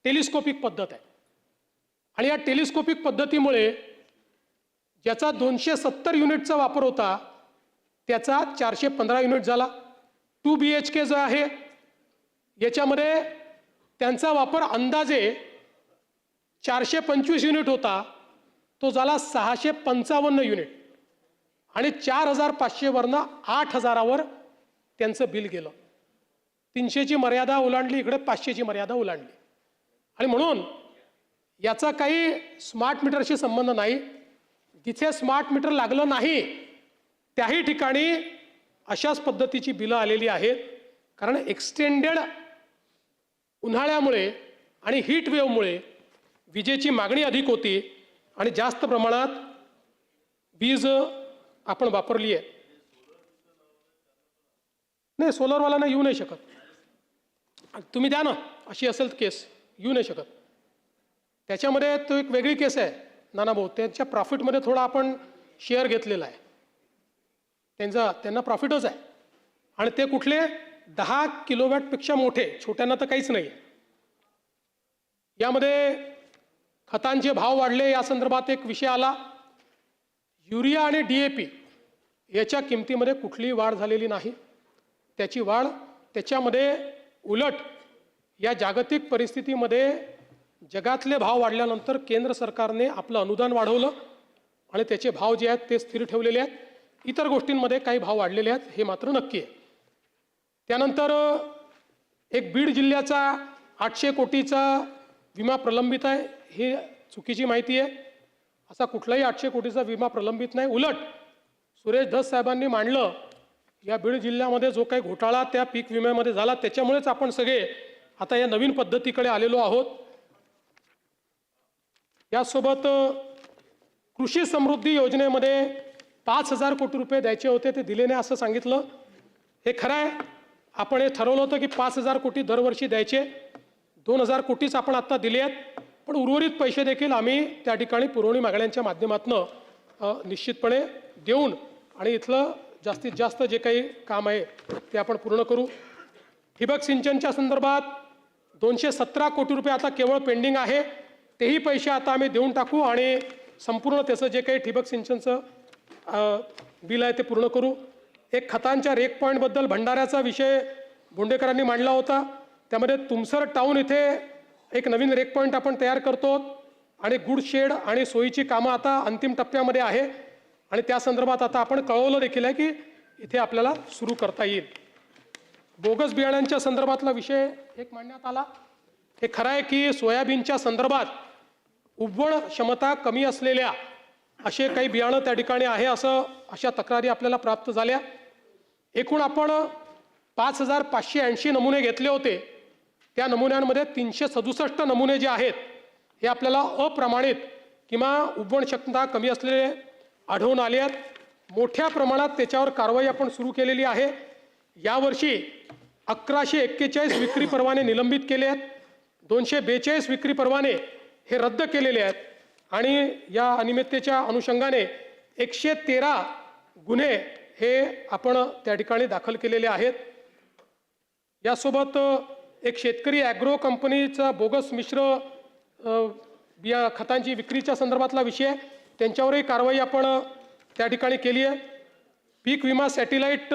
टेलिस्कोपिक पद्धत आहे. आणि या टेलिस्कोपिक पद्धतीमुळे ज्याचा 270 युनिटचा वापर होता त्याचा 415 युनिट झाला. 2 BHK जो आहे याच्यामध्ये त्यांचा वापर अंदाजे 425 युनिट होता, तो झाला 655 युनिट. आणि 4,500 वरनं 8,000वर त्यांचं बिल गेलं. 300ची मर्यादा ओलांडली, इकडे 500ची मर्यादा ओलांडली. आणि म्हणून याचा काही स्मार्ट मीटरशी संबंध नाही. जिथे स्मार्ट मीटर लागलं नाही त्याही ठिकाणी अशाच पद्धतीची बिलं आलेली आहेत. कारण एक्सटेंडेड उन्हाळ्यामुळे आणि हीट वेव्हमुळे विजेची मागणी अधिक होती आणि जास्त प्रमाणात वीज आपण वापरली आहे. नाही, सोलरवाल्यांना येऊ नाही शकत. तुम्ही द्या ना, अशी असेल केस येऊ नाही शकत. त्याच्यामध्ये तो एक वेगळी केस आहे नानाभाऊ. त्यांच्या प्रॉफिटमध्ये थोडा आपण शेअर घेतलेला आहे. त्यांना प्रॉफिटच आहे. आणि ते कुठले 10 किलोवॅटपेक्षा मोठे, छोट्यांना तर काहीच नाही. यामध्ये खतांचे भाव वाढले या संदर्भात एक विषय आला. युरिया आणि DAP याच्या किमतीमध्ये कुठलीही वाढ झालेली नाही. त्याची वाढ त्याच्यामध्ये उलट या जागतिक परिस्थितीमध्ये जगातले भाव वाढल्यानंतर केंद्र सरकारने आपलं अनुदान वाढवलं आणि त्याचे भाव जे आहेत ते स्थिर ठेवलेले आहेत. इतर गोष्टींमध्ये काही भाव वाढलेले आहेत, हे मात्र नक्की आहे. त्यानंतर एक बीड जिल्ह्याचा 800 कोटीचा विमा प्रलंबित आहे, ही चुकीची माहिती आहे. असा कुठलाही 800 कोटीचा विमा प्रलंबित नाही. उलट सुरेश धस साहेबांनी मांडलं, या बीड जिल्ह्यामध्ये जो काही घोटाळा त्या पीक विम्यामध्ये झाला त्याच्यामुळेच आपण सगळे आता या नवीन पद्धतीकडे आलेलो आहोत. यासोबत कृषी समृद्धी योजनेमध्ये 5,000 कोटी रुपये द्यायचे होते, ते दिले नाही असं सांगितलं. हे खरं आहे. आपण हे ठरवलं होतं की 5,000 कोटी दरवर्षी द्यायचे. 2,000 कोटीच आपण आत्ता दिले आहेत. पण उर्वरित पैसे देखील आम्ही त्या ठिकाणी पुरवणी मागण्यांच्या माध्यमातून निश्चितपणे देऊन आणि इथलं जास्तीत जास्त जे काही काम आहे ते आपण पूर्ण करू. ठिबक सिंचनच्या संदर्भात 217 कोटी रुपये आता केवळ पेंडिंग आहे. तेही पैसे आता आम्ही देऊन टाकू आणि संपूर्ण त्याचं जे काही ठिबक सिंचनचं बिल आहे ते पूर्ण करू. एक खतांच्या रेक पॉईंटबद्दल भंडाऱ्याचा विषय भोंडेकरांनी मांडला होता. त्यामध्ये तुमसर टाऊन इथे एक नवीन रेक पॉईंट आपण तयार करतो आणि गुड शेड आणि सोयीची कामं आता अंतिम टप्प्यामध्ये आहे आणि त्या संदर्भात आता आपण कळवलं देखील आहे की इथे आपल्याला सुरू करता येईल. बोगस बियाण्यांच्या संदर्भातला विषय एक मांडण्यात आला. हे खरं आहे की सोयाबीनच्या संदर्भात उगवण क्षमता कमी असलेल्या असे काही बियाणं त्या ठिकाणी आहे अशा तक्रारी आपल्याला प्राप्त झाल्या. एकूण आपण 5580 नमुने घेतले होते. त्या नमुन्यांमध्ये 367 नमुने जे आहेत हे आपल्याला अप्रमाणित किंवा उगवण क्षमता कमी असलेले आढळून आले आहेत. मोठ्या प्रमाणात त्याच्यावर कारवाई आपण सुरू केलेली आहे. यावर्षी 1141 विक्री परवाने निलंबित केले आहेत. 242 विक्री परवाने हे रद्द केलेले आहेत आणि या अनियमिततेच्या अनुषंगाने 113 गुन्हे हे आपण त्या ठिकाणी दाखल केलेले आहेत. यासोबत एक शेतकरी ॲग्रो कंपनीचा बोगस मिश्र बिया खतांची विक्रीच्या संदर्भातला विषय, त्यांच्यावरही कारवाई आपण त्या ठिकाणी केली आहे. पीक विमा सॅटेलाईट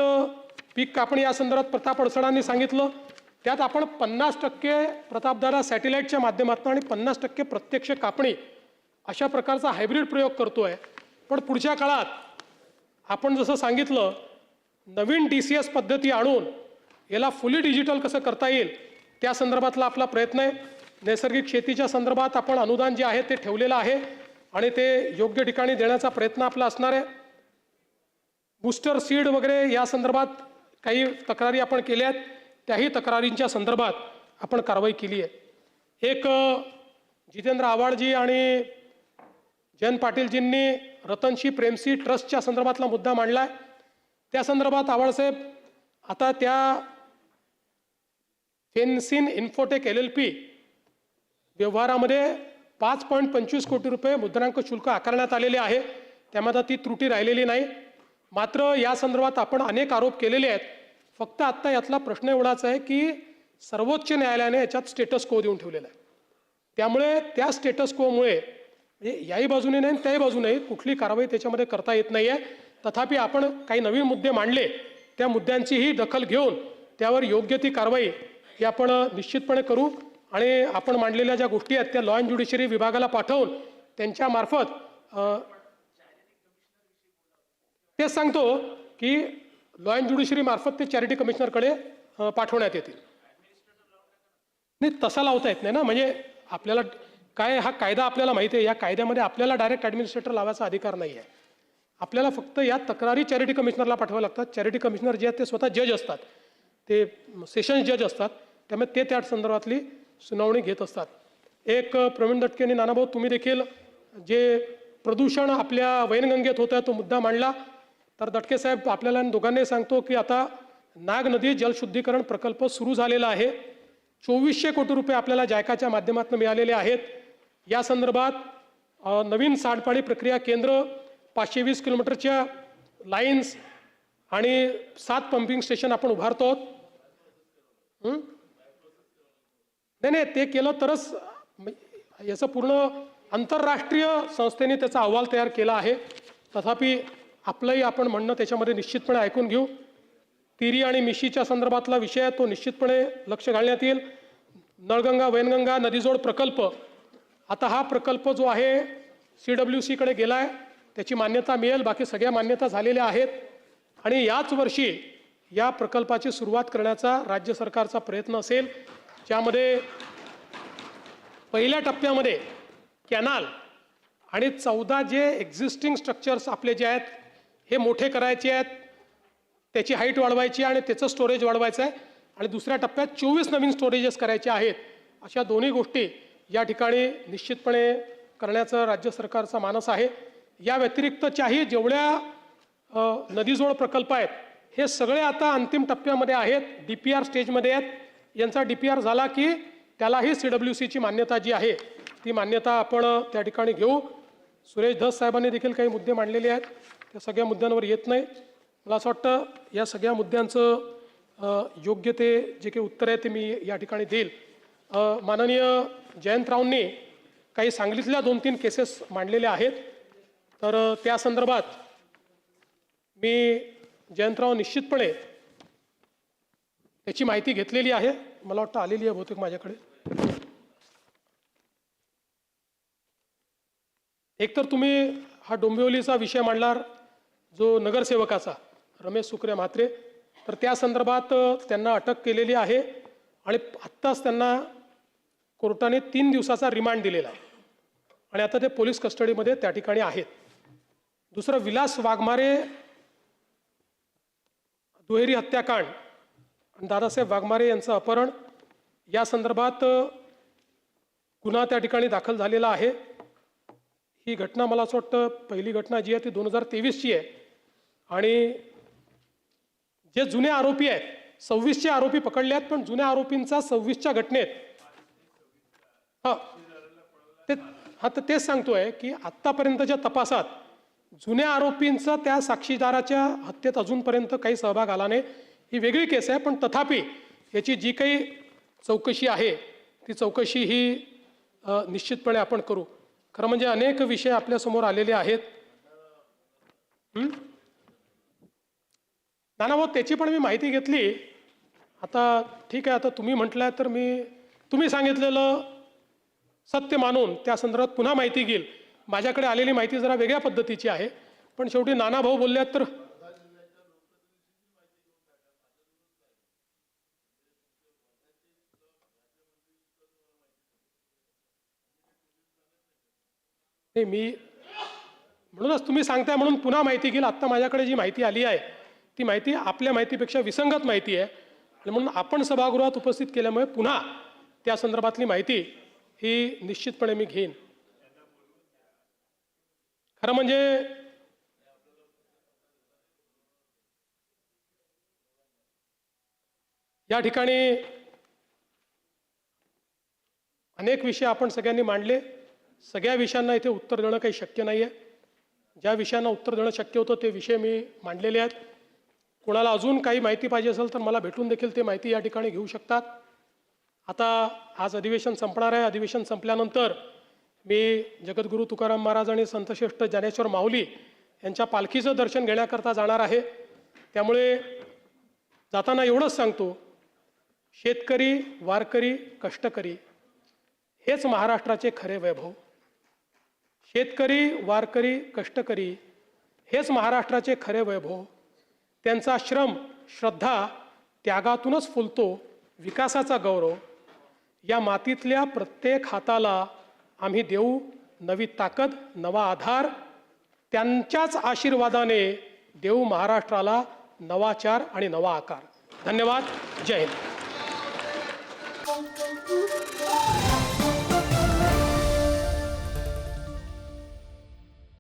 पीक कापणी या संदर्भात प्रताप अडसडांनी सांगितलं. त्यात आपण 50% प्रतापदादा सॅटेलाईटच्या माध्यमातून आणि 50% प्रत्यक्ष कापणी अशा प्रकारचा हायब्रिड प्रयोग करतोय. पण पुढच्या काळात आपण जसं सांगितलं नवीन DCS पद्धती आणून याला फुली डिजिटल कसं करता येईल त्या संदर्भातला आपला प्रयत्न आहे. नैसर्गिक शेतीच्या संदर्भात आपण अनुदान जे आहे ते ठेवलेलं आहे आणि ते योग्य ठिकाणी देण्याचा प्रयत्न आपला असणार आहे. बूस्टर सीड वगैरे या संदर्भात काही तक्रारी आपण केल्या आहेत. त्याही तक्रारींच्या संदर्भात आपण कारवाई केली आहे. एक जितेंद्र आव्हाडजी आणि जयंत पाटीलजींनी रतनशी प्रेमसी ट्रस्टच्या संदर्भातला मुद्दा मांडला आहे. त्या संदर्भात आव्हाडसाहेब आता त्या फेन्सिन इन्फोटेक LLP व्यवहारामध्ये 5.25 कोटी रुपये मुद्रांक शुल्क आकारण्यात आलेले आहे. त्यामध्ये ती त्रुटी राहिलेली नाही. मात्र या संदर्भात आपण अनेक आरोप केलेले आहेत. फक्त आत्ता यातला प्रश्न एवढाच आहे की सर्वोच्च न्यायालयाने याच्यात स्टेटस को देऊन ठेवलेला आहे. त्यामुळे त्या स्टेटस कोमुळे म्हणजे याही बाजूने नाही त्याही बाजूने कुठली कारवाई त्याच्यामध्ये करता येत नाही आहे. तथापि आपण काही नवीन मुद्दे मांडले, त्या मुद्द्यांचीही दखल घेऊन त्यावर योग्य ती कारवाई ही आपण निश्चितपणे करू आणि आपण मांडलेल्या ज्या गोष्टी आहेत त्या लॉ अँड ज्युडिशरी विभागाला पाठवून त्यांच्या मार्फत तेच सांगतो की लॉ अँड ज्युडिशरी मार्फत ते चॅरिटी कमिशनरकडे पाठवण्यात येतील. नाही तसा लावता येत नाही ना. म्हणजे आपल्याला काय हा कायदा आपल्याला माहिती आहे. या कायद्यामध्ये आपल्याला डायरेक्ट ॲडमिनिस्ट्रेटर लावायचा अधिकार नाही आहे. आपल्याला फक्त या तक्रारी चॅरिटी कमिशनरला पाठवाव्या लागतात. चॅरिटी कमिशनर जे आहेत ते स्वतः जज असतात, ते सेशन्स जज असतात. त्यामुळे ते त्या संदर्भातली सुनावणी घेत असतात. एक प्रवीण दटके आणि नानाभाऊ तुम्ही देखील जे प्रदूषण आपल्या वैनगंगेत होतं तो मुद्दा मांडला. तर दटके साहेब आपल्याला दोघांनाही सांगतो की आता नाग नदी जलशुद्धीकरण प्रकल्प सुरू झालेला आहे. 2400 कोटी रुपये आपल्याला जायकाच्या माध्यमातून मिळालेले आहेत. या संदर्भात नवीन सांडपाणी प्रक्रिया केंद्र, 520 किलोमीटरच्या लाईन्स आणि 7 पंपिंग स्टेशन आपण उभारतो. नाही ते केलं तरच याचं पूर्ण आंतरराष्ट्रीय संस्थेने त्याचा अहवाल तयार केला आहे. तथापि आपलंही आपण म्हणणं त्याच्यामध्ये निश्चितपणे ऐकून घेऊ. तिरी आणि मिशीच्या संदर्भातला विषय आहे तो निश्चितपणे लक्ष घालण्यात येईल. नळगंगा वैनगंगा नदीजोड प्रकल्प, आता हा प्रकल्प जो आहे CWC कडे गेला आहे, त्याची मान्यता मिळेल. बाकी सगळ्या मान्यता झालेल्या आहेत आणि याच वर्षी या प्रकल्पाची सुरुवात करण्याचा राज्य सरकारचा प्रयत्न असेल, ज्यामध्ये पहिल्या टप्प्यामध्ये कॅनाल आणि 14 जे एक्झिस्टिंग स्ट्रक्चर्स आपले जे आहेत हे मोठे करायचे आहेत, त्याची हाईट वाढवायची आणि त्याचं स्टोरेज वाढवायचं आहे आणि दुसऱ्या टप्प्यात 24 नवीन स्टोरेजेस करायचे आहेत. अशा दोन्ही गोष्टी या ठिकाणी निश्चितपणे करण्याचं राज्य सरकारचा मानस आहे. या व्यतिरिक्तच्याही जेवढ्या नदीजोड प्रकल्प आहेत हे सगळे आता अंतिम टप्प्यामध्ये आहेत, DPR स्टेजमध्ये आहेत. यांचा DPR झाला की त्यालाही CWCची मान्यता जी आहे ती मान्यता आपण त्या ठिकाणी घेऊ. सुरेश धस साहेबांनी देखील काही मुद्दे मांडलेले आहेत, त्या सगळ्या मुद्द्यांवर येत नाही. मला असं वाटतं या सगळ्या मुद्द्यांचं योग्य ते जे काही उत्तर आहे ते मी या ठिकाणी देईल. माननीय जयंतरावांनी काही सांगलीतल्या 2-3 केसेस मांडलेल्या आहेत, तर त्या संदर्भात मी जयंतराव निश्चितपणे त्याची माहिती घेतलेली आहे. मला वाटतं आलेली आहे बहुतेक माझ्याकडे. एकतर तुम्ही हा डोंबिवलीचा विषय मांडला जो नगरसेवकाचा रमेश सुक्रे म्हात्रे, तर त्या संदर्भात त्यांना अटक केलेली आहे आणि आत्ताच त्यांना कोर्टाने 3 दिवसाचा रिमांड दिलेला आहे आणि आता ते पोलीस कस्टडीमध्ये त्या ठिकाणी आहेत. दुसरं, विलास वाघमारे दुहेरी हत्याकांड आणि दादासाहेब वाघमारे यांचं अपहरण या संदर्भात गुन्हा त्या ठिकाणी दाखल झालेला आहे. ही घटना मला असं वाटतं पहिली घटना जी आहे ती 2023ची आहे आणि जे जुने आरोपी आहेत 26चे आरोपी पकडले आहेत, पण जुन्या आरोपींचा 26च्या घटनेत तर तेच सांगतोय की आत्तापर्यंतच्या तपासात जुन्या आरोपींचा त्या साक्षीदाराच्या हत्येत अजूनपर्यंत काही सहभाग आला नाही. ही वेगळी केस आहे, पण तथापि याची जी काही चौकशी आहे ती चौकशी ही निश्चितपणे आपण करू. खरं म्हणजे अनेक विषय आपल्यासमोर आलेले आहेत. नाना भाऊ, त्याची पण मी माहिती घेतली. आता ठीक आहे, आता तुम्ही म्हटलं तर तुम्ही सांगितलेलं सत्य मानून त्या संदर्भात पुन्हा माहिती घेईल. माझ्याकडे आलेली माहिती जरा वेगळ्या पद्धतीची आहे, पण शेवटी नाना भाऊ बोलले तर मी म्हणूनच तुम्ही सांगताय म्हणून पुन्हा माहिती घेईल. आत्ता माझ्याकडे जी माहिती आली आहे ती माहिती आपल्या माहितीपेक्षा विसंगत माहिती आहे आणि म्हणून आपण सभागृहात उपस्थित केल्यामुळे पुन्हा त्या संदर्भातली माहिती ही निश्चितपणे मी घेईन. खरं म्हणजे या ठिकाणी अनेक विषय आपण सगळ्यांनी मांडले. सगळ्या विषयांना इथे उत्तर देणं काही शक्य नाही आहे. ज्या विषयांना उत्तर देणं शक्य होतं ते विषय मी मांडलेले आहेत. कोणाला अजून काही माहिती पाहिजे असेल तर मला भेटून देखील ते माहिती या ठिकाणी घेऊ शकतात. आता आज अधिवेशन संपणार आहे. अधिवेशन संपल्यानंतर मी जगद्गुरू तुकाराम महाराज आणि संतश्रेष्ठ ज्ञानेश्वर माऊली यांच्या पालखीचं दर्शन घेण्याकरता जाणार आहे. त्यामुळे जाताना एवढंच सांगतो, शेतकरी, वारकरी, कष्टकरी हेच महाराष्ट्राचे खरे वैभव. शेतकरी, वारकरी, कष्टकरी हेच महाराष्ट्राचे खरे वैभव. त्यांचा श्रम, श्रद्धा, त्यागातूनच फुलतो विकासाचा गौरव. या मातीतल्या प्रत्येक हाताला आम्ही देऊ नवी ताकद, नवा आधार. त्यांच्याच आशीर्वादाने देऊ महाराष्ट्राला नवाचार आणि नवा आकार. धन्यवाद. जय हिंद.